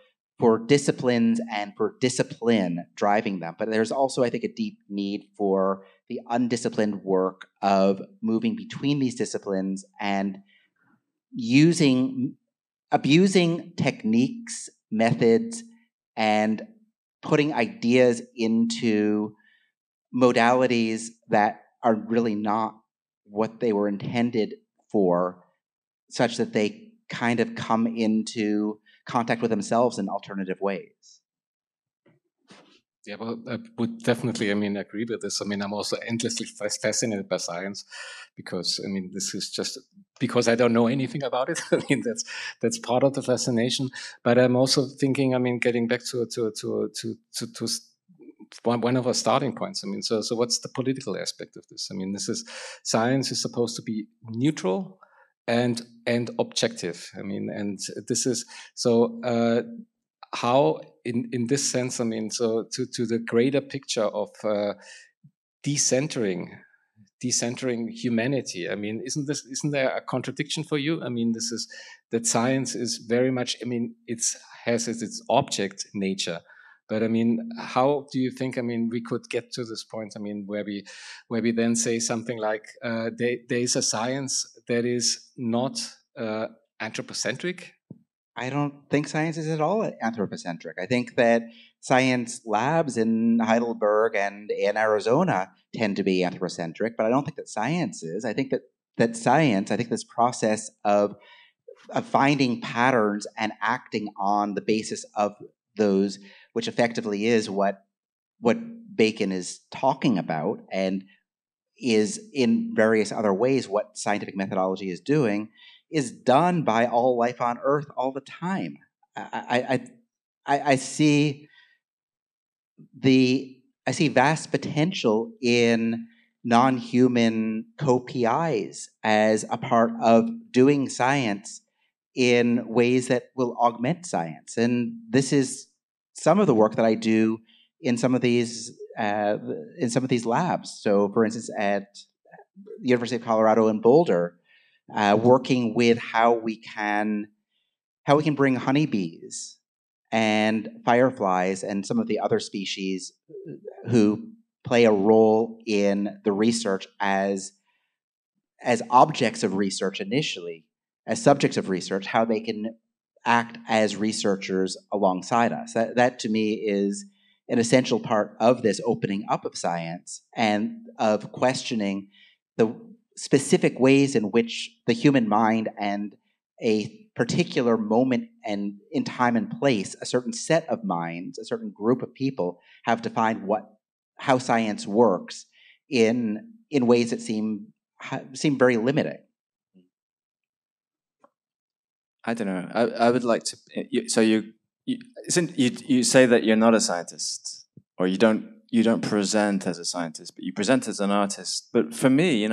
[SPEAKER 2] disciplines and for discipline driving them. But there's also, I think, a deep need for the undisciplined work of moving between these disciplines and abusing techniques, methods, and putting ideas into modalities that are really not what they were intended for, such that they kind of come into contact with themselves in alternative ways.
[SPEAKER 3] Yeah, well, I would definitely, agree with this. I'm also endlessly fascinated by science because, this is just because I don't know anything about it. That's part of the fascination. But I'm also thinking, getting back to one of our starting points. So what's the political aspect of this? Science is supposed to be neutral and objective. And this is so. How, in this sense, so to the greater picture of decentering humanity. Isn't there a contradiction for you? This is that science is very much. It has its object nature, but how do you think? We could get to this point. Where we then say something like there is a science that is not anthropocentric.
[SPEAKER 2] I don't think science is at all anthropocentric. I think that science labs in Heidelberg and in Arizona tend to be anthropocentric, but I don't think that science is. I think that science, I think this process of finding patterns and acting on the basis of those, which effectively is what Bacon is talking about, and is in various other ways what scientific methodology is doing, is done by all life on Earth all the time. I see vast potential in non-human co-PIs as a part of doing science in ways that will augment science. And this is some of the work that I do in some of these labs. So, for instance, at the University of Colorado in Boulder, working with how we can bring honeybees and fireflies and some of the other species who play a role in the research as objects of research initially, as subjects of research, how they can act as researchers alongside us. That to me is an essential part of this opening up of science and of questioning the specific ways in which the human mind and a particular moment and in time and place, a certain set of minds, a certain group of people have defined how science works in ways that seem very limiting.
[SPEAKER 1] I don't know. I would like to. So you say that you're not a scientist, or you don't present as a scientist, but you present as an artist. But for me,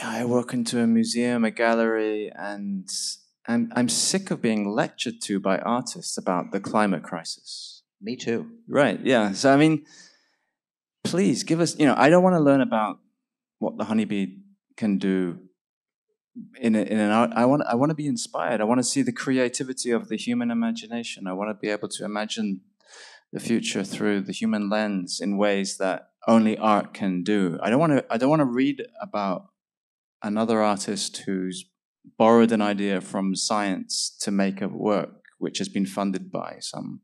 [SPEAKER 1] I walk into a museum, a gallery, and I'm sick of being lectured to by artists about the climate crisis.
[SPEAKER 2] Me too.
[SPEAKER 1] Right, yeah. So, please give us, I don't want to learn about what the honeybee can do in an art. I want to be inspired. I want to see the creativity of the human imagination. I want to be able to imagine the future through the human lens in ways that only art can do. I don't want to read about another artist who's borrowed an idea from science to make a work which has been funded by some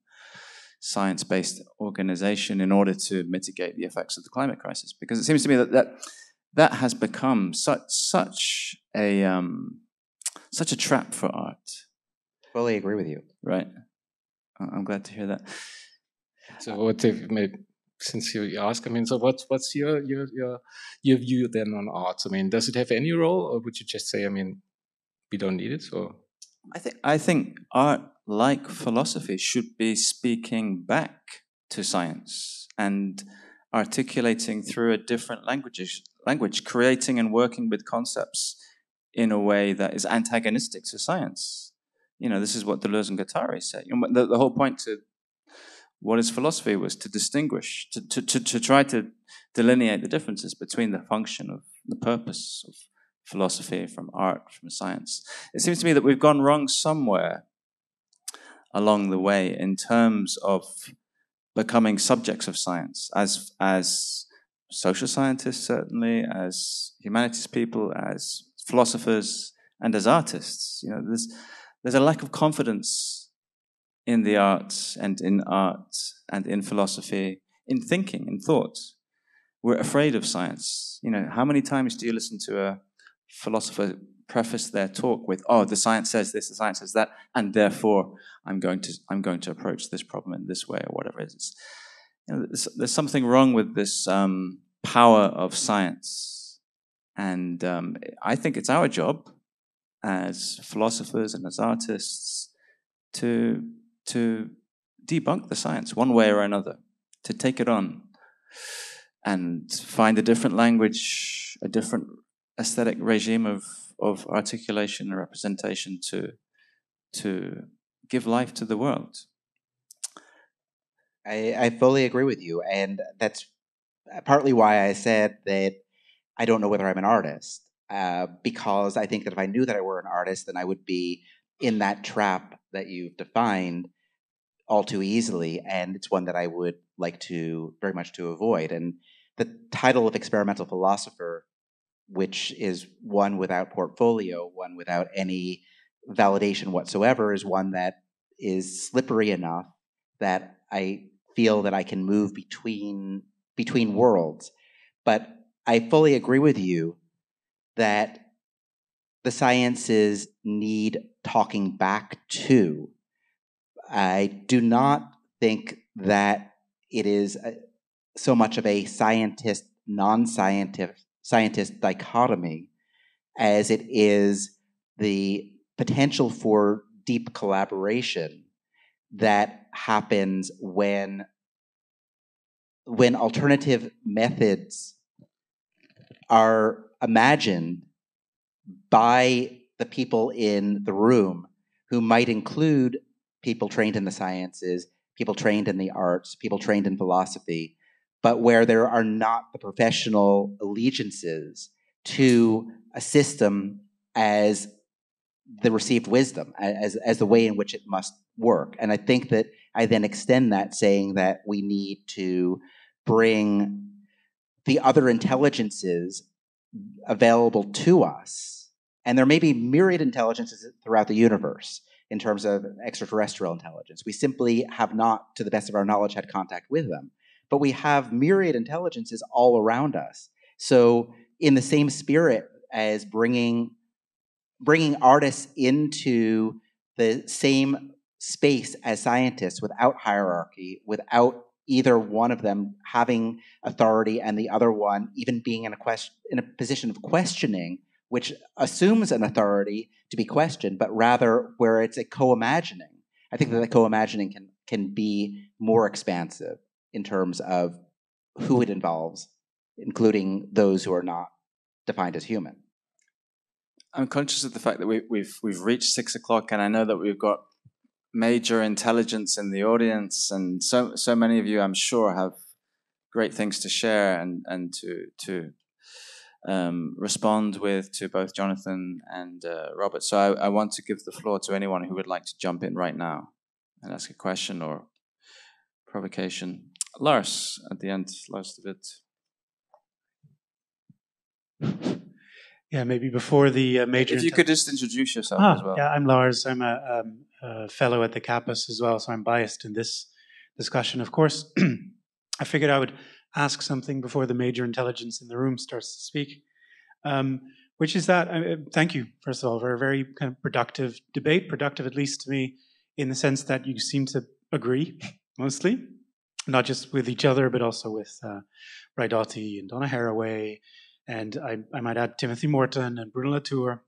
[SPEAKER 1] science-based organization in order to mitigate the effects of the climate crisis. Because it seems to me that has become such a trap for art.
[SPEAKER 2] Fully agree with you.
[SPEAKER 1] Right. I'm glad to hear that.
[SPEAKER 3] So what if since you ask, I mean, so what's your view then on art? I mean, does it have any role, or would you just say, I mean, we don't need it? Or
[SPEAKER 1] I think art, like philosophy, should be speaking back to science and articulating through a different language, creating and working with concepts in a way that is antagonistic to science. You know, this is what Deleuze and Guattari said. You know, the whole point to what is philosophy was to distinguish, to try to delineate the differences between the function of the purpose of philosophy from art, from science. It seems to me that we've gone wrong somewhere along the way in terms of becoming subjects of science, as social scientists, certainly, as humanities people, as philosophers, and as artists. You know, there's a lack of confidence in the arts and in philosophy, in thinking, in thought. We're afraid of science. You know, how many times do you listen to a philosopher preface their talk with, "Oh, the science says this, the science says that, and therefore I'm going to approach this problem in this way," or whatever it is. You know, there's something wrong with this power of science, and I think it's our job as philosophers and as artists to debunk the science one way or another, to take it on and find a different language, a different aesthetic regime of articulation and representation to give life to the world.
[SPEAKER 2] I fully agree with you, and that's partly why I said that I don't know whether I'm an artist, because I think that if I knew that I were an artist, then I would be in that trap that you've defined all too easily, and it's one that I would like to very much to avoid. And the title of experimental philosopher, which is one without portfolio, one without any validation whatsoever, is one that is slippery enough that I feel that I can move between worlds. But I fully agree with you that the sciences need talking back to. I do not think that it is so much of a scientist, non-scientist dichotomy as it is the potential for deep collaboration that happens when alternative methods are imagined by the people in the room, who might include people trained in the sciences, people trained in the arts, people trained in philosophy, but where there are not the professional allegiances to a system as the received wisdom, as the way in which it must work. And I think that I then extend that, saying that we need to bring the other intelligences available to us. And there may be myriad intelligences throughout the universe in terms of extraterrestrial intelligence. We simply have not, to the best of our knowledge, had contact with them. But we have myriad intelligences all around us. So in the same spirit as bringing artists into the same space as scientists without hierarchy, without either one of them having authority and the other one even being in a position of questioning, which assumes an authority to be questioned, but rather where it's a co-imagining. I think that the co-imagining can be more expansive in terms of who it involves, including those who are not defined as human.
[SPEAKER 1] I'm conscious of the fact that we've reached 6 o'clock, and I know that we've got major intelligence in the audience, and so many of you, I'm sure, have great things to share and to respond with to both Jonathan and Robert. So I want to give the floor to anyone who would like to jump in right now and ask a question or provocation. Lars, at the end, Lars de Witt.
[SPEAKER 4] Yeah, maybe before the major...
[SPEAKER 1] If you could just introduce yourself as well.
[SPEAKER 4] Yeah, I'm Lars. I'm a fellow at the campus as well, so I'm biased in this discussion. Of course, I figured I would ask something before the major intelligence in the room starts to speak, which is that, thank you, first of all, for a very kind of productive debate, productive at least to me, in the sense that you seem to agree, mostly, not just with each other, but also with Raidotti and Donna Haraway, and I might add Timothy Morton and Bruno Latour.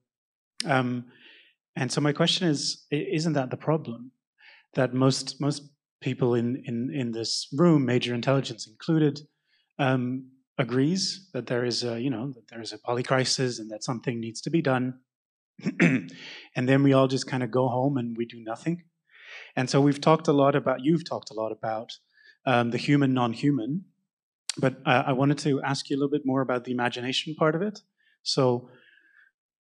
[SPEAKER 4] And so my question is, isn't that the problem? That most people in this room, major intelligence included, agrees that there is a, that there is a polycrisis and that something needs to be done. And then we all just kind of go home and we do nothing. And so you've talked a lot about the human, non-human, but I wanted to ask you a little bit more about the imagination part of it. So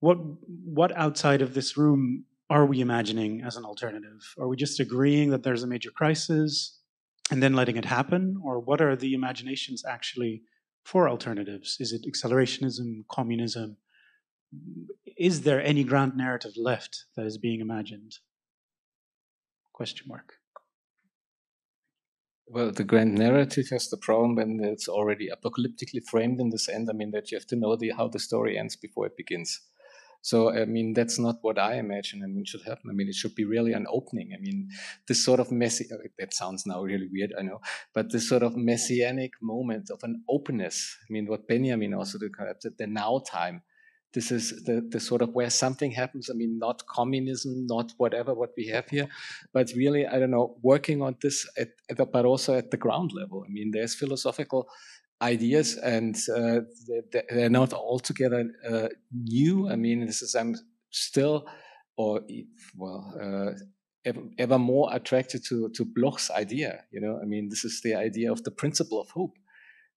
[SPEAKER 4] what outside of this room are we imagining as an alternative? Are we just agreeing that there's a major crisis and then letting it happen? Or what are the imaginations actually for alternatives? Is it accelerationism, communism? Is there any grand narrative left that is being imagined? Question mark.
[SPEAKER 3] Well, the grand narrative has the problem when it's already apocalyptically framed in this end. I mean, that you have to know how the story ends before it begins. So, I mean, that's not what I imagine, should happen. I mean, it should be really an opening. I mean, this sort of that sounds now really weird, I know, but this sort of messianic moment of an openness. I mean, what Benjamin also described, the now time. This is the sort of where something happens. I mean, not communism, not whatever what we have here, but really, I don't know, working on this, but also at the ground level. I mean, there's philosophical ideas, and they're not altogether new. I mean, I'm still, ever more attracted to Bloch's idea. I mean, this is the idea of the principle of hope.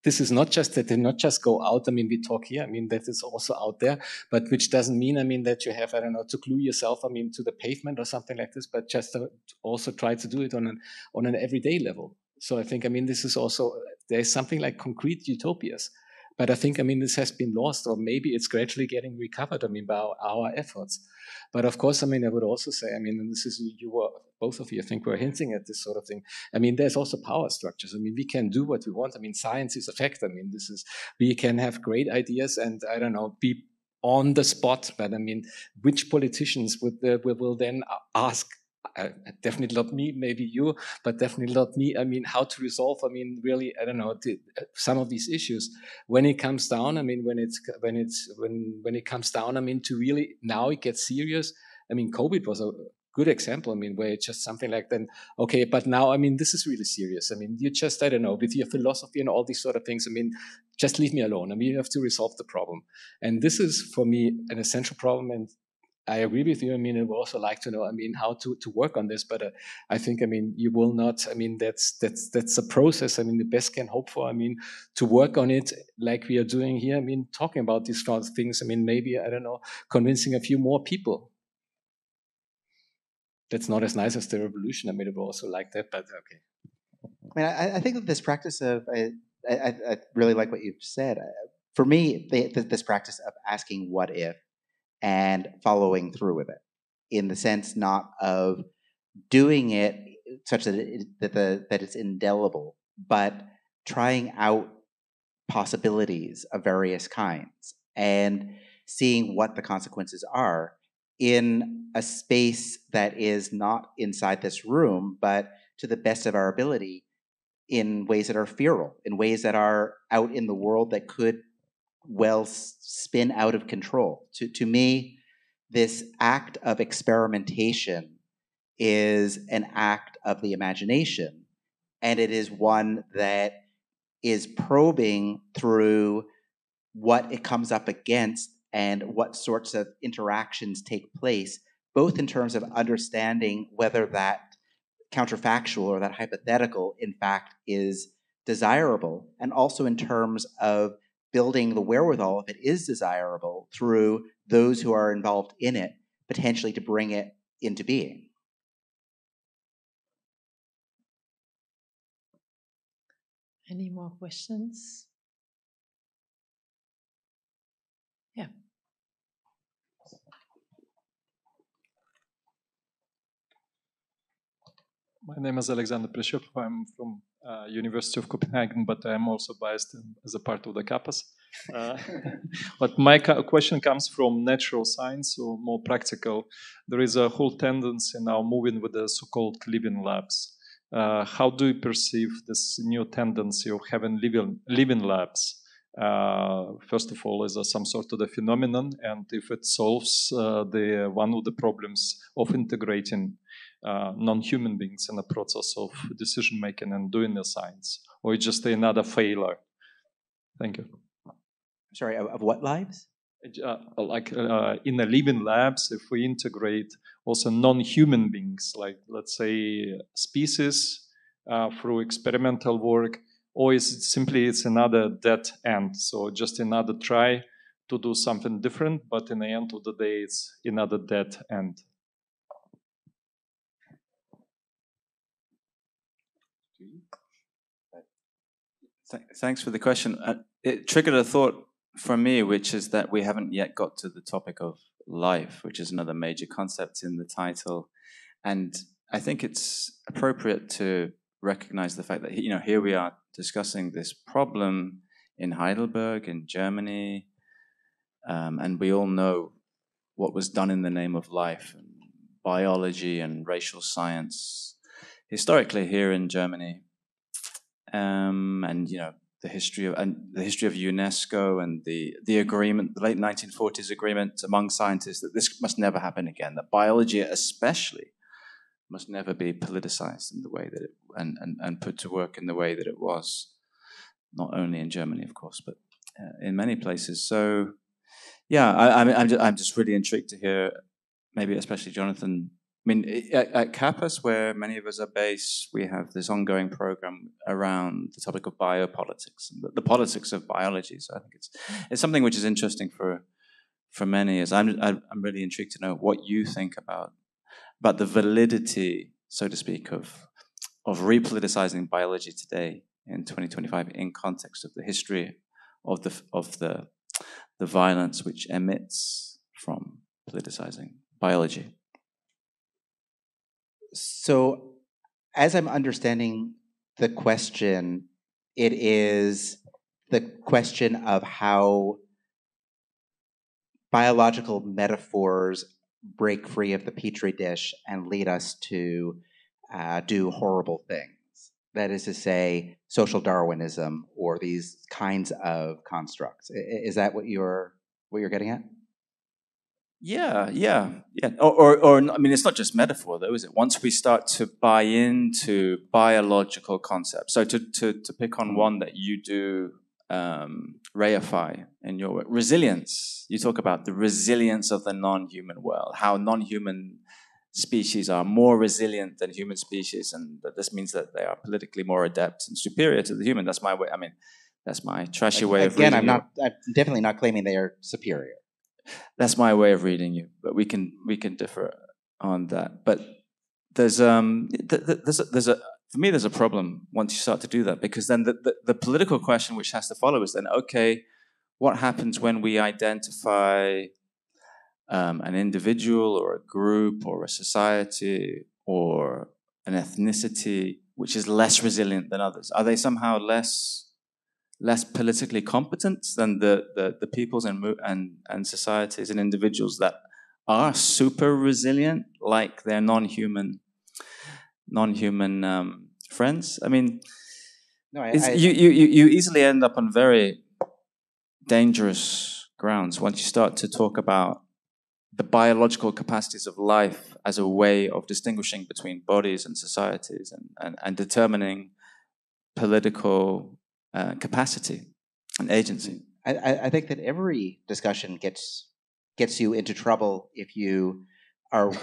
[SPEAKER 3] This is not just that they not just go out. I mean, we talk here. I mean, that is also out there, but which doesn't mean, I mean, that you have, I don't know, to glue yourself, I mean, to the pavement or something like this, but just to also try to do it on an everyday level. So I think, I mean, this is also, there's something like concrete utopias, but I think, I mean, this has been lost, or maybe it's gradually getting recovered, I mean, by our efforts. But of course, I mean, I would also say, I mean, and this is, both of you, I think, were hinting at this sort of thing. I mean, there's also power structures. I mean, we can do what we want. I mean, science is a fact. I mean, we can have great ideas and, I don't know, be on the spot. But I mean, which politicians will then ask, definitely not me, maybe you, but definitely not me. I mean, how to resolve, I mean, really, I don't know, some of these issues when it comes down. I mean, when it comes down, I mean, to really now it gets serious. I mean, COVID was a good example. I mean, where it's just something like then, okay, but now, I mean, this is really serious. I mean, you just, I don't know, with your philosophy and all these sort of things, I mean, just leave me alone. I mean, you have to resolve the problem. And this is, for me, an essential problem. And I agree with you. I mean, I would also like to know, I mean, how to work on this. But I think, I mean, you will not, I mean, that's a process. I mean, the best can hope for, I mean, to work on it like we are doing here. I mean, talking about these kind of things. I mean, maybe, I don't know, convincing a few more people. That's not as nice as the revolution. I mean, I would also like that, but okay.
[SPEAKER 2] I mean, I think that this practice of, I really like what you've said. For me, this practice of asking what if and following through with it, in the sense not of doing it such that it's indelible, but trying out possibilities of various kinds and seeing what the consequences are in a space that is not inside this room, but to the best of our ability, in ways that are feral, in ways that are out in the world that could well spin out of control. To me, this act of experimentation is an act of the imagination, and it is one that is probing through what it comes up against and what sorts of interactions take place, both in terms of understanding whether that counterfactual or that hypothetical, in fact, is desirable, and also in terms of building the wherewithal, if it is desirable, through those who are involved in it, potentially to bring it into being.
[SPEAKER 5] Any more questions? Yeah.
[SPEAKER 6] My name is Alexander Prishov. I'm from University of Copenhagen, but I'm also biased as a part of the CAPAS. But my question comes from natural science, or more practical. There is a whole tendency now moving with the so-called living labs. How do you perceive this new tendency of having living labs? First of all, is there some sort of a phenomenon, and if it solves one of the problems of integrating non-human beings in the process of decision making and doing the science, or it's just another failure? Thank you.
[SPEAKER 2] Sorry, of what lives?
[SPEAKER 6] In the living labs, if we integrate also non-human beings, like let's say species, through experimental work, or is it simply it's another dead end? So just another try to do something different, but in the end of the day, it's another dead end.
[SPEAKER 1] Thanks for the question. It triggered a thought for me, which is that we haven't yet got to the topic of life, which is another major concept in the title. And I think it's appropriate to recognize the fact that, here we are discussing this problem in Heidelberg, in Germany, and we all know what was done in the name of life, and biology and racial science, historically here in Germany. And the history of UNESCO and the agreement, the late 1940s agreement among scientists that this must never happen again. That biology, especially, must never be politicized in the way that it and put to work in the way that it was, not only in Germany, of course, but in many places. So, yeah, I'm just really intrigued to hear, maybe especially Jonathon. I mean, at CAPAS, where many of us are based, we have this ongoing program around the topic of biopolitics and the politics of biology. So I think it's something which is interesting for many. As I'm really intrigued to know what you think about the validity, so to speak, of repoliticizing biology today in 2025 in context of the history of the violence which emits from politicizing biology.
[SPEAKER 2] So, as I'm understanding the question, it is the question of how biological metaphors break free of the petri dish and lead us to do horrible things. That is to say, social Darwinism or these kinds of constructs. Is that what you're getting at?
[SPEAKER 1] Yeah. Or I mean, it's not just metaphor, though, is it? Once we start to buy into biological concepts, so to pick on one that you do reify in your work, resilience. You talk about the resilience of the non-human world, how non-human species are more resilient than human species, and that this means that they are politically more adept and superior to the human. That's my way. I mean, that's my trashy way of reading.
[SPEAKER 2] Again, I'm definitely not claiming they are superior.
[SPEAKER 1] That's my way of reading you, but we can differ on that. But there's a for me there's a problem once you start to do that, because then the political question which has to follow is then, okay, what happens when we identify an individual or a group or a society or an ethnicity which is less resilient than others? Are they somehow less politically competent than the peoples and societies and individuals that are super resilient, like their non-human friends? I mean, no, you easily end up on very dangerous grounds once you start to talk about the biological capacities of life as a way of distinguishing between bodies and societies and determining political capacity and agency.
[SPEAKER 2] I think that every discussion gets you into trouble if you are,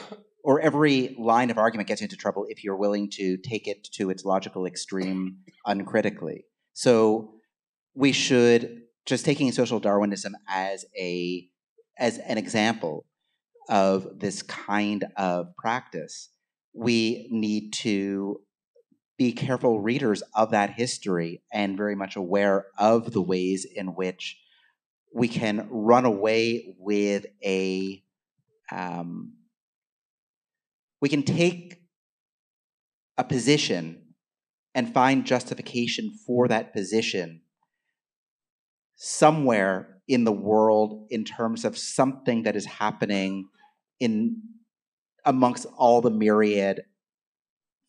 [SPEAKER 2] or every line of argument gets you into trouble if you're willing to take it to its logical extreme uncritically. So we should, just taking social Darwinism as an example of this kind of practice, we need to be careful readers of that history and very much aware of the ways in which we can run away with we can take a position and find justification for that position somewhere in the world in terms of something that is happening in amongst all the myriad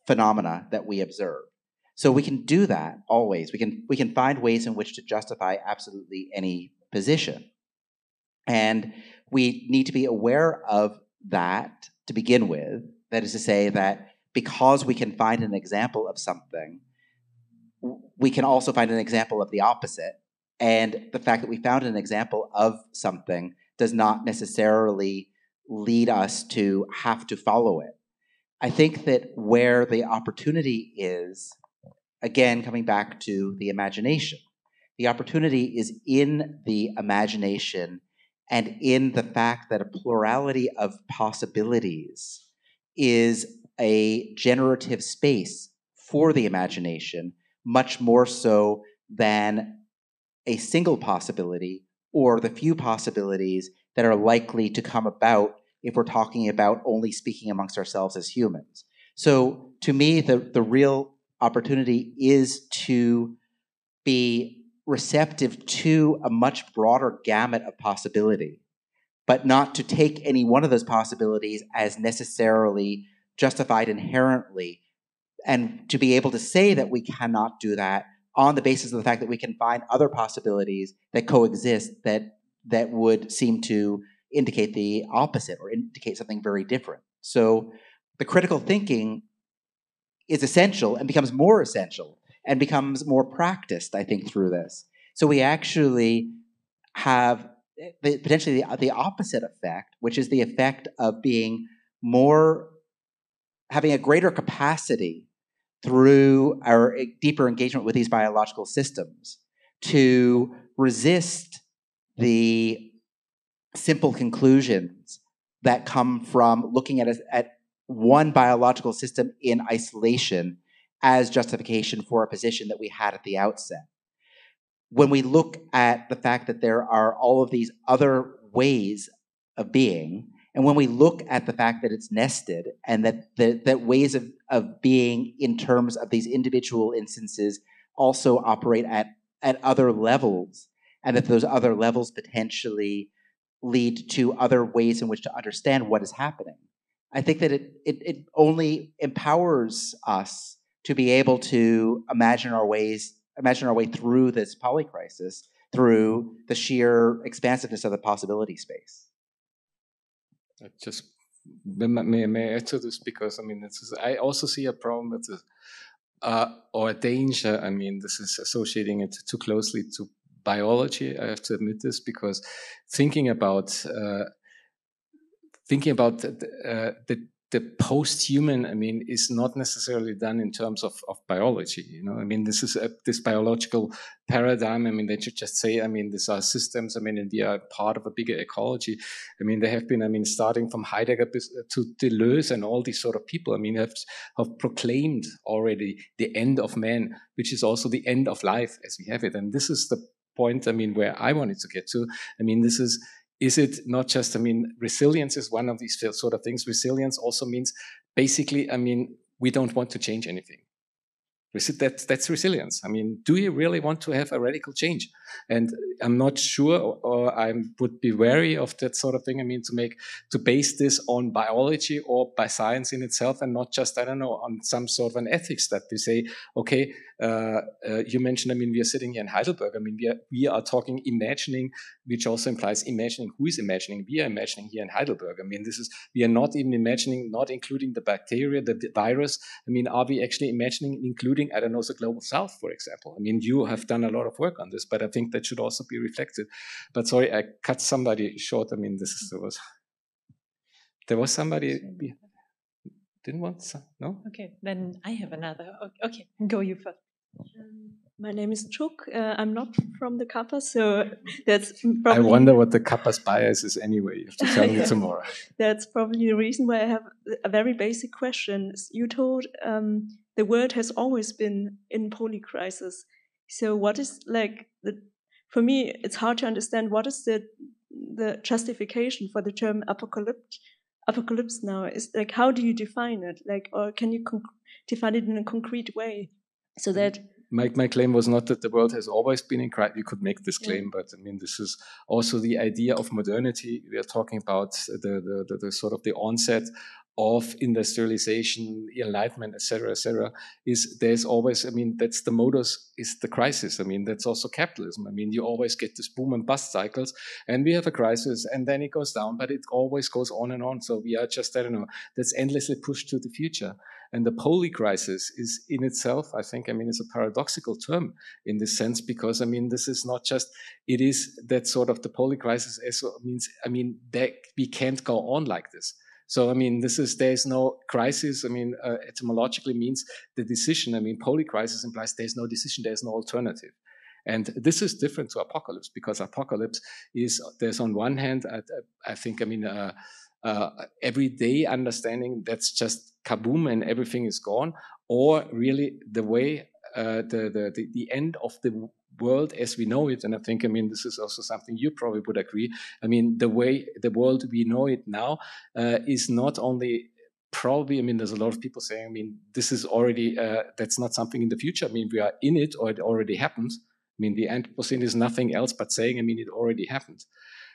[SPEAKER 2] phenomena that we observe. So we can do that always. We can find ways in which to justify absolutely any position. And we need to be aware of that to begin with. That is to say that because we can find an example of something, we can also find an example of the opposite. And the fact that we found an example of something does not necessarily lead us to have to follow it. I think that where the opportunity is, again, coming back to the imagination, the opportunity is in the imagination and in the fact that a plurality of possibilities is a generative space for the imagination, much more so than a single possibility or the few possibilities that are likely to come about if we're talking about only speaking amongst ourselves as humans. So to me, the real opportunity is to be receptive to a much broader gamut of possibility, but not to take any one of those possibilities as necessarily justified inherently, and to be able to say that we cannot do that on the basis of the fact that we can find other possibilities that coexist that would seem to indicate the opposite or indicate something very different. So the critical thinking is essential and becomes more essential and becomes more practiced, I think, through this. So we actually have potentially the opposite effect, which is the effect of being more, having a greater capacity through our deeper engagement with these biological systems to resist the simple conclusions that come from looking at one biological system in isolation as justification for a position that we had at the outset. When we look at the fact that there are all of these other ways of being, and when we look at the fact that it's nested and that ways of being in terms of these individual instances also operate at other levels, and that those other levels potentially lead to other ways in which to understand what is happening, I think that it only empowers us to be able to imagine our way through this polycrisis through the sheer expansiveness of the possibility space.
[SPEAKER 3] I just may add to this, because I also see a problem with this, or a danger. This is associating it too closely to biology. I have to admit this, because thinking about the post-human, is not necessarily done in terms of biology. This is this biological paradigm. They should just say, these are systems. And they are part of a bigger ecology. They have been, starting from Heidegger to Deleuze and all these sort of people. Have proclaimed already the end of man, which is also the end of life as we have it. And this is the point, where I wanted to get to. Is it not just, resilience is one of these sort of things. Resilience also means basically, we don't want to change anything. That's resilience. Do you really want to have a radical change? And I'm not sure, or I would be wary of that sort of thing. To base this on biology or by science in itself, and not just, on some sort of an ethics that we say, okay, you mentioned, we are sitting here in Heidelberg. We are talking imagining, which also implies imagining. Who is imagining? We are imagining here in Heidelberg. We are not even imagining, not including the bacteria, the virus. Are we actually imagining, including, the global south, for example? You have done a lot of work on this, but I think that should also be reflected. But sorry, I cut somebody short. There was somebody didn't want some, no?
[SPEAKER 5] Okay, then I have another. Okay, go you first.
[SPEAKER 7] My name is Chuk. I'm not from the Kappa, so that's probably...
[SPEAKER 3] I wonder what the Kappa's bias is anyway. You have to tell me tomorrow.
[SPEAKER 7] That's probably the reason why I have a very basic question. You told the world has always been in polycrisis. So what is for me, it's hard to understand what is the justification for the term apocalypse now. Is like, how do you define it? Like, or can you define it in a concrete way so that
[SPEAKER 3] my claim was not that the world has always been in crisis. You could make this claim, but I mean, this is also the idea of modernity. We are talking about the sort of the onset of industrialization, enlightenment, etc., is there's always, I mean, that's the modus, is the crisis. I mean, that's also capitalism. I mean, you always get this boom and bust cycles, and we have a crisis, and then it goes down, but it always goes on and on. So we are just, I don't know, that's endlessly pushed to the future. And the polycrisis is in itself, I think, I mean, it's a paradoxical term in this sense, because, I mean, this is not just, it is that sort of the polycrisis means, I mean, that we can't go on like this. So, I mean, there's no crisis. I mean, etymologically means the decision. I mean, polycrisis implies there's no decision, there's no alternative. And this is different to apocalypse, because apocalypse is, there's on one hand, I think, I mean, everyday understanding that's just kaboom and everything is gone, or really the way, the end of the world as we know it. And I think, I mean, this is also something you probably would agree. I mean, the way the world we know it now is not only probably, I mean, there's a lot of people saying, I mean, this is already, that's not something in the future. I mean, we are in it, or it already happened. I mean, the Anthropocene is nothing else but saying, I mean, it already happened.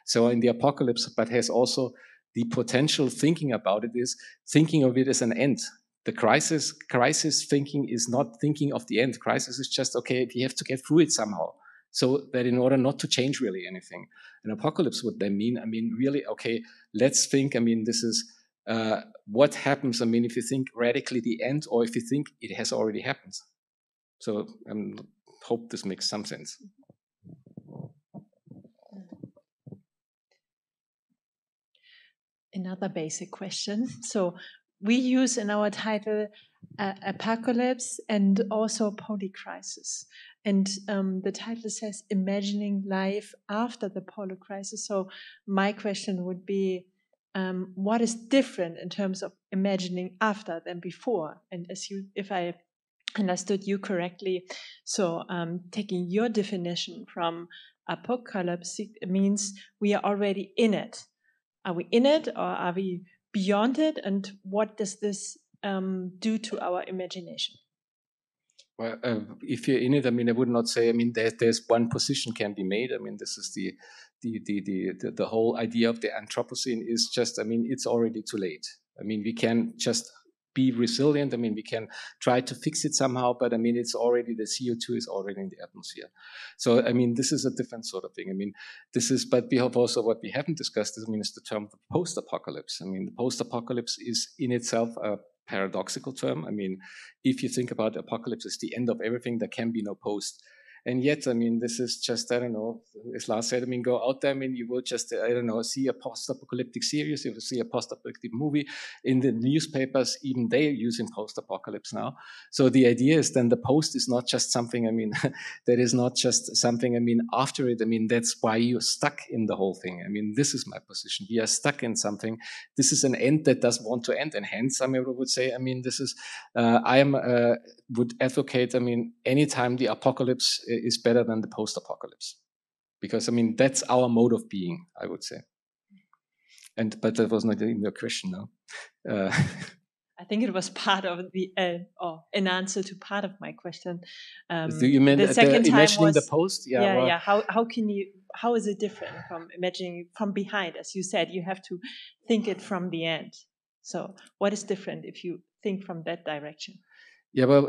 [SPEAKER 3] So in the apocalypse, but has also the potential thinking about it is thinking of it as an end. The crisis thinking is not thinking of the end. Crisis is just, okay, we have to get through it somehow. So that in order not to change really anything. An apocalypse would then mean, I mean, really, okay, let's think, I mean, this is what happens, I mean, if you think radically the end, or if you think it has already happened. So I hope this makes some sense.
[SPEAKER 5] Another basic question. So we use in our title apocalypse and also polycrisis. And the title says imagining life after the polycrisis. So my question would be, what is different in terms of imagining after than before? And if I understood you correctly, so taking your definition from apocalypse, it means we are already in it. Are we in it, or are we beyond it? And what does this do to our imagination?
[SPEAKER 3] Well, if you're in it, I mean, I would not say, I mean, there's one position can be made. I mean, this is the whole idea of the Anthropocene is just, I mean, it's already too late. I mean, we can just be resilient. I mean, we can try to fix it somehow, but I mean, it's already, the CO2 is already in the atmosphere. So, I mean, this is a different sort of thing. I mean, but we have also, what we haven't discussed is, I mean, is the term of post-apocalypse. I mean, the post-apocalypse is in itself a paradoxical term. I mean, if you think about apocalypse as the end of everything, there can be no post. And yet, I mean, this is just, I don't know, as Lars said, I mean, go out there, I mean, you will just, I don't know, see a post-apocalyptic series, you will see a post-apocalyptic movie. In the newspapers, even they're using post-apocalypse now. So the idea is then the post is not just something, I mean, that is not just something, I mean, after it, I mean, that's why you're stuck in the whole thing. I mean, this is my position. We are stuck in something. This is an end that doesn't want to end. And hence, I mean, I would say, I mean, this is, would advocate, I mean, anytime the apocalypse is better than the post-apocalypse, because I mean that's our mode of being, I would say. But that was not even your question, no.
[SPEAKER 5] I think it was part of the or an answer to part of my question.
[SPEAKER 3] Do you mean
[SPEAKER 5] the second time
[SPEAKER 3] imagining
[SPEAKER 5] was
[SPEAKER 3] the post?
[SPEAKER 5] Yeah. How is it different from imagining from behind? As you said, you have to think it from the end. So what is different if you think from that direction?
[SPEAKER 3] Yeah, well,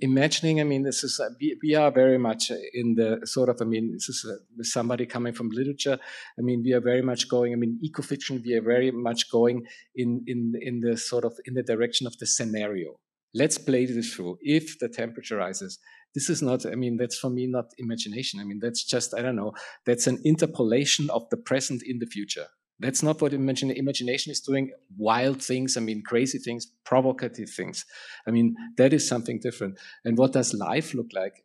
[SPEAKER 3] imagining, I mean, this is, we are very much in the sort of, I mean, this is somebody coming from literature. I mean, we are very much going, I mean, ecofiction, we are very much going in the sort of, in the direction of the scenario. Let's play this through. If the temperature rises, this is not, I mean, that's for me not imagination. I mean, that's just, I don't know, that's an interpolation of the present in the future. That's not what imagination is doing. Wild things, I mean, crazy things, provocative things. I mean, that is something different. And what does life look like?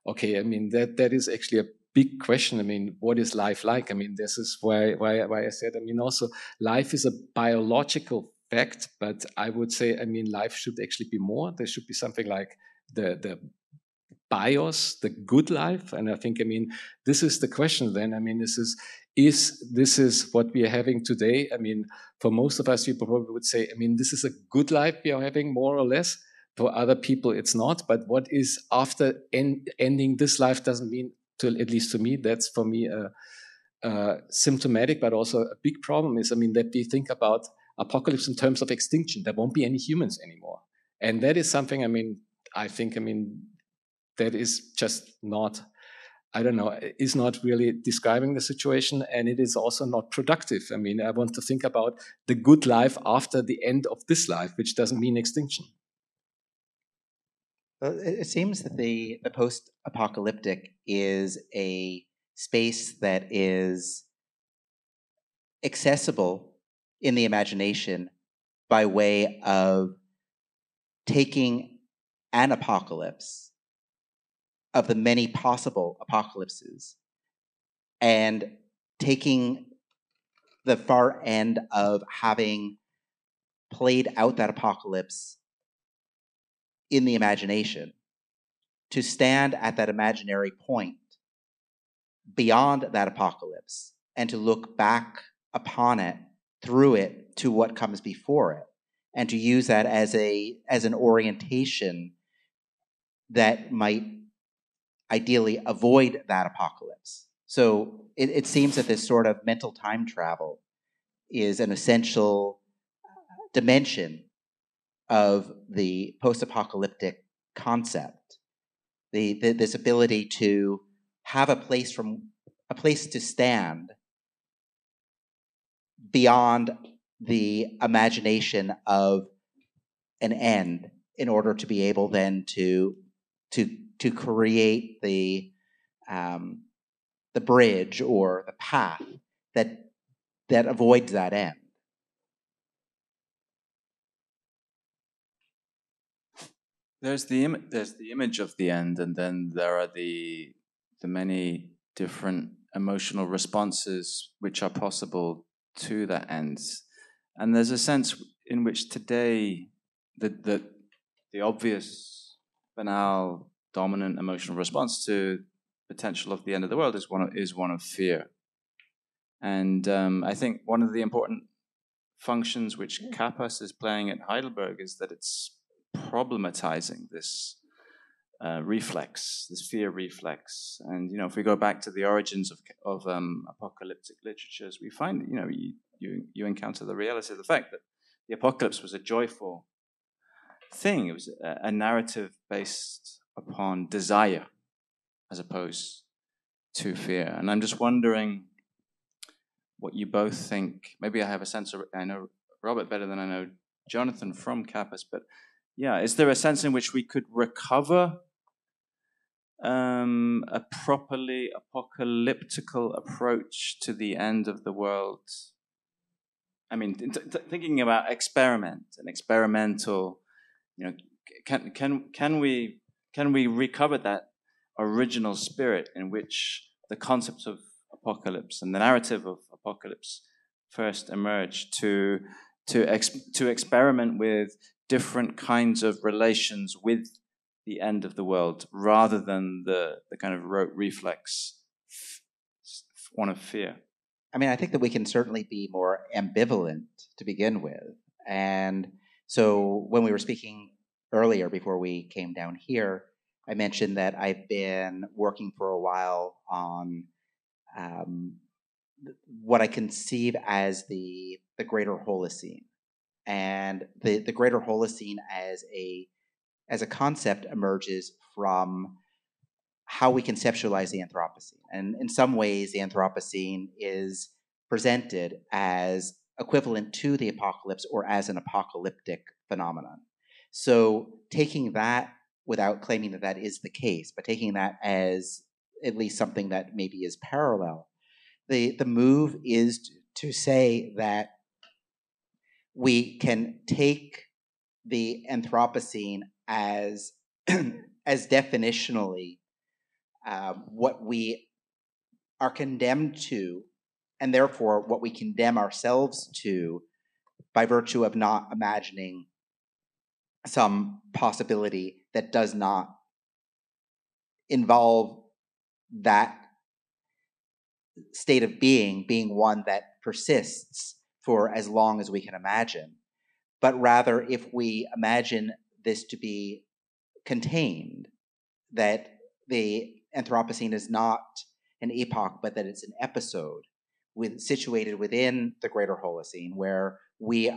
[SPEAKER 3] Okay, I mean, that is actually a big question. I mean, what is life like? I mean, this is why I said, I mean, also life is a biological fact, but I would say, I mean, life should actually be more. There should be something like the bios, the good life. And I think, I mean, this is the question then. I mean, this is what we are having today. I mean, for most of us, you probably would say, I mean, this is a good life we are having, more or less. For other people, it's not. But what is after ending this life doesn't mean, at least to me, that's for me symptomatic, but also a big problem is, I mean, that we think about apocalypse in terms of extinction. There won't be any humans anymore. And that is something, I mean, I think, I mean, that is just not, I don't know, is not really describing the situation, and it is also not productive. I mean, I want to think about the good life after the end of this life, which doesn't mean extinction.
[SPEAKER 2] Well, it seems that the post-apocalyptic is a space that is accessible in the imagination by way of taking an apocalypse of the many possible apocalypses and taking the far end of having played out that apocalypse in the imagination, to stand at that imaginary point beyond that apocalypse and to look back upon it, through it, to what comes before it, and to use that as an orientation that might ideally avoid that apocalypse. So it seems that this sort of mental time travel is an essential dimension of the post-apocalyptic concept. This ability to have a place to stand beyond the imagination of an end, in order to be able then to create the bridge or the path that avoids that end.
[SPEAKER 1] There's the image of the end, and then there are the many different emotional responses which are possible to that end. And there's a sense in which today the obvious, banal, dominant emotional response to potential of the end of the world is one of fear. And I think one of the important functions which Kappas is playing at Heidelberg is that it's problematizing this reflex, this fear reflex. And if we go back to the origins of apocalyptic literatures, we find you encounter the reality of the fact that the apocalypse was a joyful thing. It was a narrative based upon desire as opposed to fear. And I'm just wondering what you both think. Maybe I have a sense of, I know Robert better than I know Jonathon from Kappas, but yeah, is there a sense in which we could recover a properly apocalyptical approach to the end of the world? I mean, thinking about experiment and experimental, can we recover that original spirit in which the concept of apocalypse and the narrative of apocalypse first emerged, to experiment with different kinds of relations with the end of the world, rather than the kind of rote reflex, one of fear?
[SPEAKER 2] I mean, I think that we can certainly be more ambivalent to begin with. And so when we were speaking earlier, before we came down here, I mentioned that I've been working for a while on what I conceive as the greater Holocene. And the greater Holocene as a concept emerges from how we conceptualize the Anthropocene. And in some ways, the Anthropocene is presented as equivalent to the apocalypse, or as an apocalyptic phenomenon. So taking that, without claiming that that is the case, but taking that as at least something that maybe is parallel, the move is to say that we can take the Anthropocene as as definitionally what we are condemned to, and therefore what we condemn ourselves to by virtue of not imagining some possibility that does not involve that state of being one that persists for as long as we can imagine, but rather if we imagine this to be contained, that the Anthropocene is not an epoch, but that it's an episode situated within the greater Holocene, where the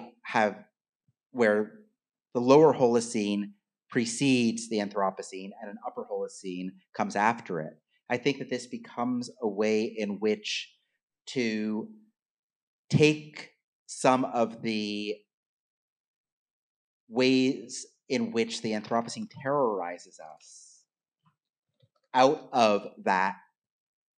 [SPEAKER 2] lower Holocene precedes the Anthropocene and an upper Holocene comes after it. I think that this becomes a way in which to take some of the ways in which the Anthropocene terrorizes us out of that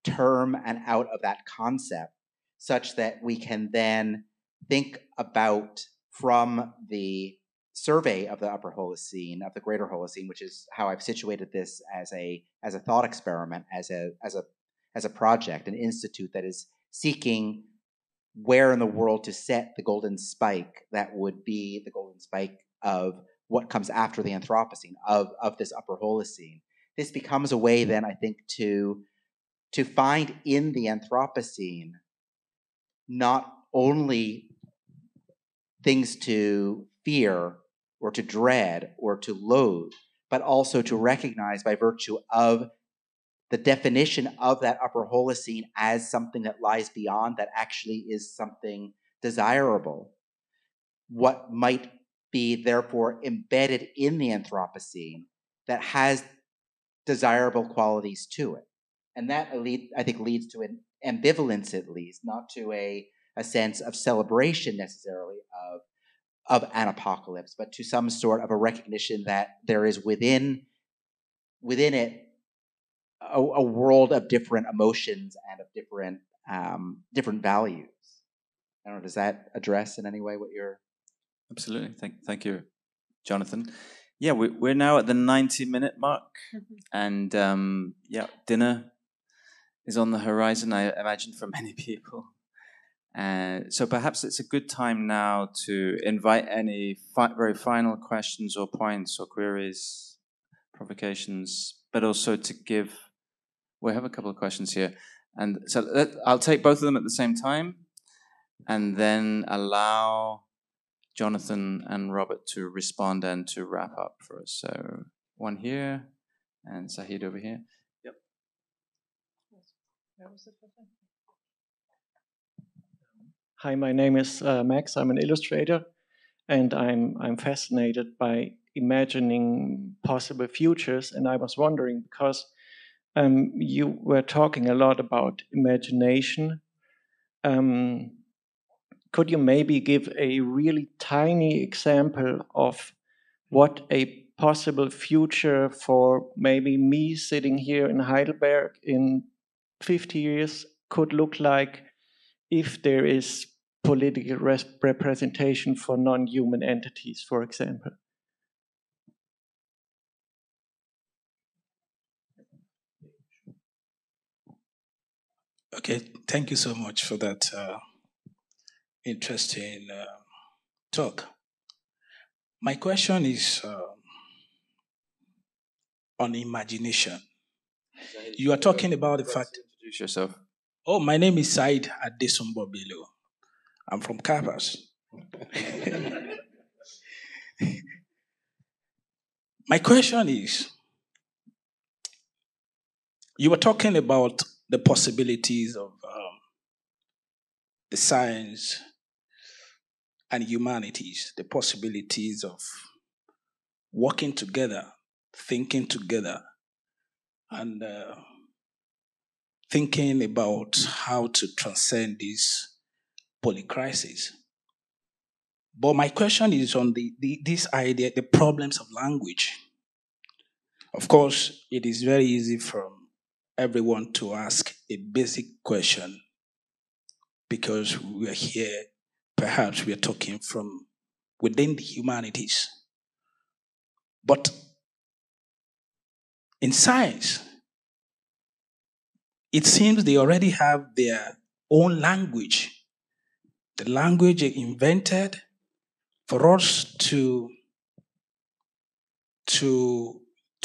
[SPEAKER 2] term and out of that concept, such that we can then think about, from the survey of the upper Holocene, of the greater Holocene, which is how I've situated this as a thought experiment, as a project, an institute that is seeking where in the world to set the golden spike that would be the golden spike of what comes after the Anthropocene, of this upper Holocene. This becomes a way then, I think, to find in the Anthropocene not only things to fear or to dread or to loathe, but also to recognize by virtue of the definition of that upper Holocene as something that lies beyond, that actually is something desirable, what might be therefore embedded in the Anthropocene that has desirable qualities to it. And that, I think, leads to an ambivalence, at least, not to a sense of celebration necessarily of an apocalypse, but to some sort of a recognition that there is within it a world of different emotions and of different values. I don't know, does that address in any way what you're...
[SPEAKER 1] Absolutely. Thank you, Jonathan. Yeah, we're now at the 90-minute mark, and dinner is on the horizon, I imagine, for many people. So perhaps it's a good time now to invite any very final questions or points or queries, provocations, but also to give... We have a couple of questions here. And so I'll take both of them at the same time and then allow Jonathan and Robert to respond and to wrap up for us. So one here and Sahid over here. Yep.
[SPEAKER 8] Hi, my name is Max. I'm an illustrator, and I'm fascinated by imagining possible futures. And I was wondering, because you were talking a lot about imagination, could you maybe give a really tiny example of what a possible future for maybe me sitting here in Heidelberg in 50 years could look like if there is political representation for non-human entities, for example?
[SPEAKER 9] Okay, thank you so much for that interesting talk. My question is on imagination. You are talking about the fact...
[SPEAKER 1] Introduce yourself.
[SPEAKER 9] Oh, my name is Said Adesumbobilo. I'm from Kabas. My question is, you were talking about the possibilities of the science and humanities, the possibilities of working together, thinking together, and thinking about how to transcend this polycrisis. But my question is on this idea, the problems of language. Of course, it is very easy for everyone to ask a basic question because we are here, perhaps we are talking from within the humanities. But in science, it seems they already have their own language. The language they invented, for us to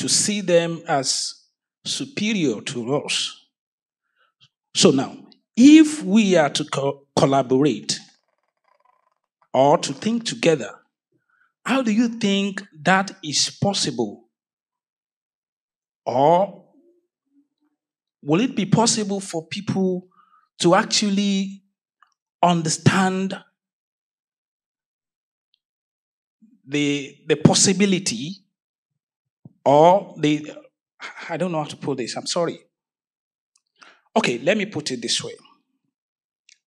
[SPEAKER 9] see them as superior to us. So now, if we are to collaborate or to think together, how do you think that is possible? Or will it be possible for people to actually understand the possibility or I don't know how to put this, I'm sorry. Okay, let me put it this way.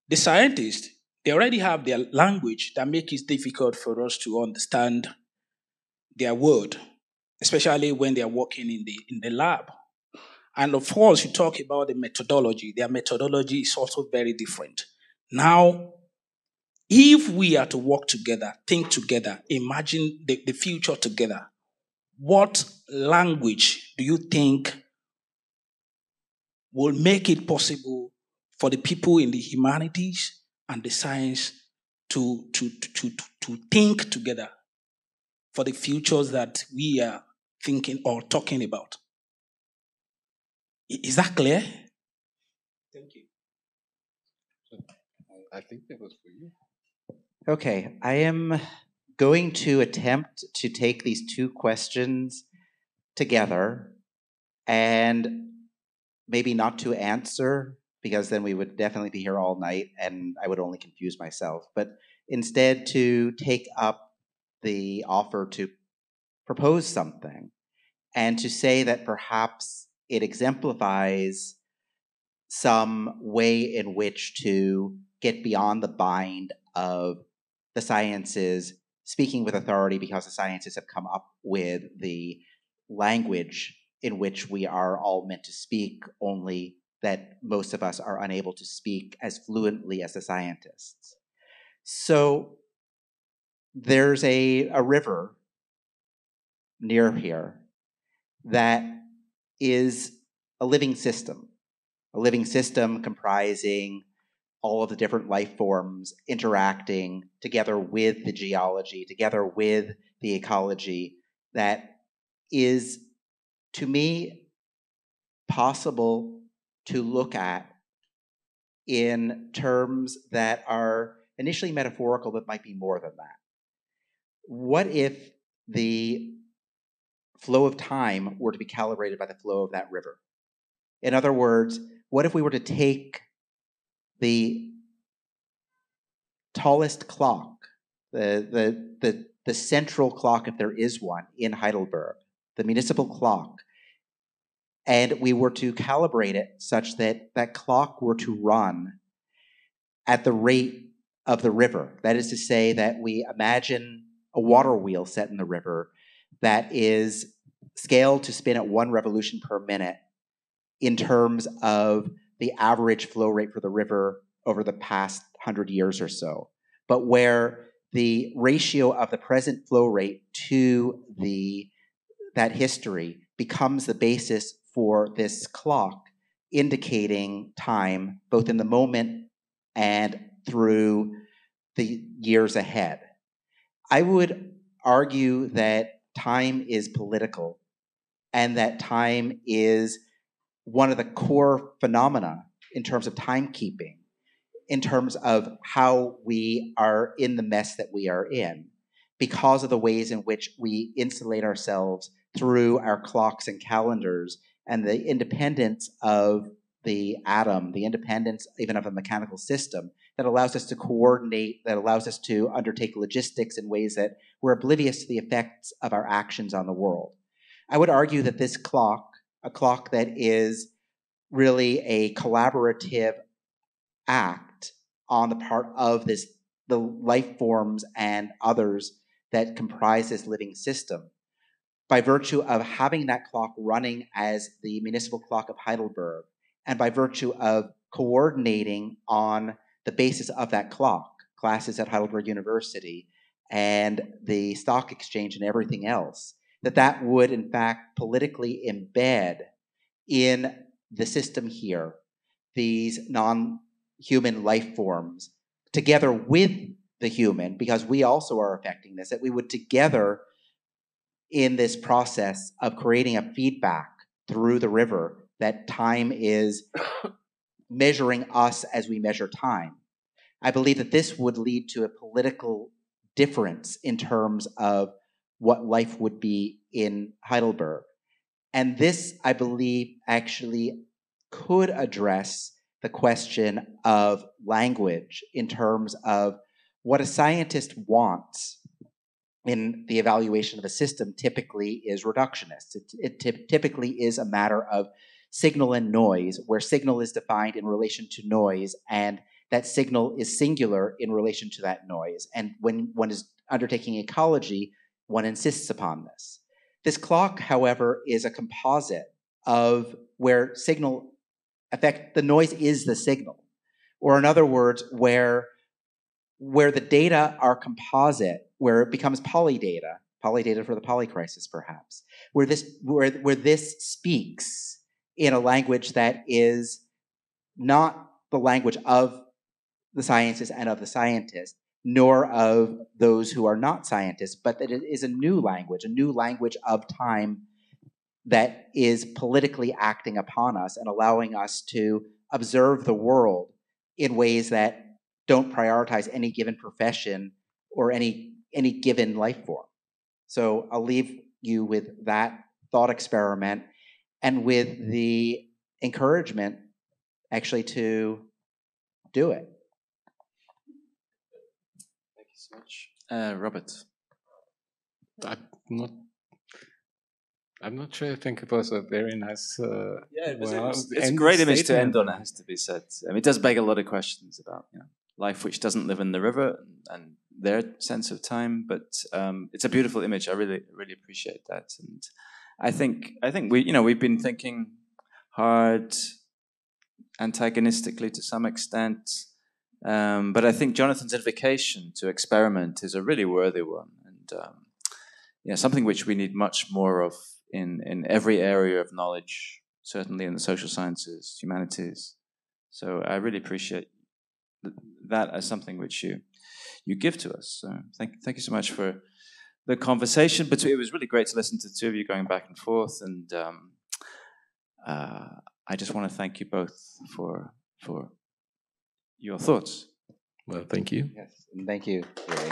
[SPEAKER 9] The scientists, they already have their language that makes it difficult for us to understand their word, especially when they are working in the lab. And of course, you talk about the methodology. Their methodology is also very different. Now, if we are to work together, think together, imagine the future together, what language do you think will make it possible for the people in the humanities and the science to think together for the futures that we are thinking or talking about? Is that clear? Thank you.
[SPEAKER 3] I think that was for you.
[SPEAKER 2] Okay, I am going to attempt to take these two questions together and maybe not to answer, because then we would definitely be here all night and I would only confuse myself, but instead to take up the offer to propose something and to say that perhaps it exemplifies some way in which to get beyond the bind of the sciences speaking with authority, because the sciences have come up with the language in which we are all meant to speak, only that most of us are unable to speak as fluently as the scientists. So there's a river near here that is a living system comprising all of the different life forms interacting together with the geology, together with the ecology, that is, to me, possible to look at in terms that are initially metaphorical but might be more than that. What if the flow of time were to be calibrated by the flow of that river? In other words, what if we were to take the tallest clock, the central clock, if there is one, in Heidelberg, the municipal clock, and we were to calibrate it such that that clock were to run at the rate of the river? That is to say that we imagine a water wheel set in the river that is scaled to spin at 1 revolution per minute in terms of the average flow rate for the river over the past 100 years or so, but where the ratio of the present flow rate to that history becomes the basis for this clock indicating time, both in the moment and through the years ahead. I would argue that time is political and that time is one of the core phenomena in terms of timekeeping, in terms of how we are in the mess that we are in, because of the ways in which we insulate ourselves through our clocks and calendars and the independence of the atom, the independence even of a mechanical system that allows us to coordinate, that allows us to undertake logistics in ways that we're oblivious to the effects of our actions on the world. I would argue that this clock, a clock that is really a collaborative act on the part of the life forms and others that comprise this living system, by virtue of having that clock running as the municipal clock of Heidelberg, and by virtue of coordinating on the basis of that clock, classes at Heidelberg University and the stock exchange and everything else, that would in fact politically embed in the system here these non-human life forms, together with the human, because we also are affecting this, that we would together in this process of creating a feedback through the river, that time is measuring us as we measure time. I believe that this would lead to a political difference in terms of what life would be in Heidelberg. And this, I believe, actually could address the question of language in terms of what a scientist wants in the evaluation of a system typically is reductionist. It typically is a matter of signal and noise, where signal is defined in relation to noise, and that signal is singular in relation to that noise. And when one is undertaking ecology, one insists upon this. This clock, however, is a composite of where signal affect, the noise is the signal. Or in other words, where the data are composite, where it becomes polydata for the polycrisis perhaps, where this speaks in a language that is not the language of the sciences and of the scientist, nor of those who are not scientists, but that it is a new language of time that is politically acting upon us and allowing us to observe the world in ways that don't prioritize any given profession or any given life form. So I'll leave you with that thought experiment and with the encouragement actually to do it.
[SPEAKER 1] Thank you so much. Robert.
[SPEAKER 3] I'm not sure. I think it was a very nice.
[SPEAKER 1] It's a great image to end on. It has to be said. I mean, it does beg a lot of questions about life which doesn't live in the river and their sense of time. But it's a beautiful image. I really appreciate that. And I think we've been thinking hard, antagonistically to some extent. But I think Jonathan's invocation to experiment is a really worthy one, and something which we need much more of in every area of knowledge, certainly in the social sciences, humanities. So I really appreciate that as something which you give to us. So thank you so much for the conversation. But it was really great to listen to the two of you going back and forth, and I just want to thank you both for your thoughts.
[SPEAKER 3] Well, thank you.
[SPEAKER 2] Yes, and thank you, Gary.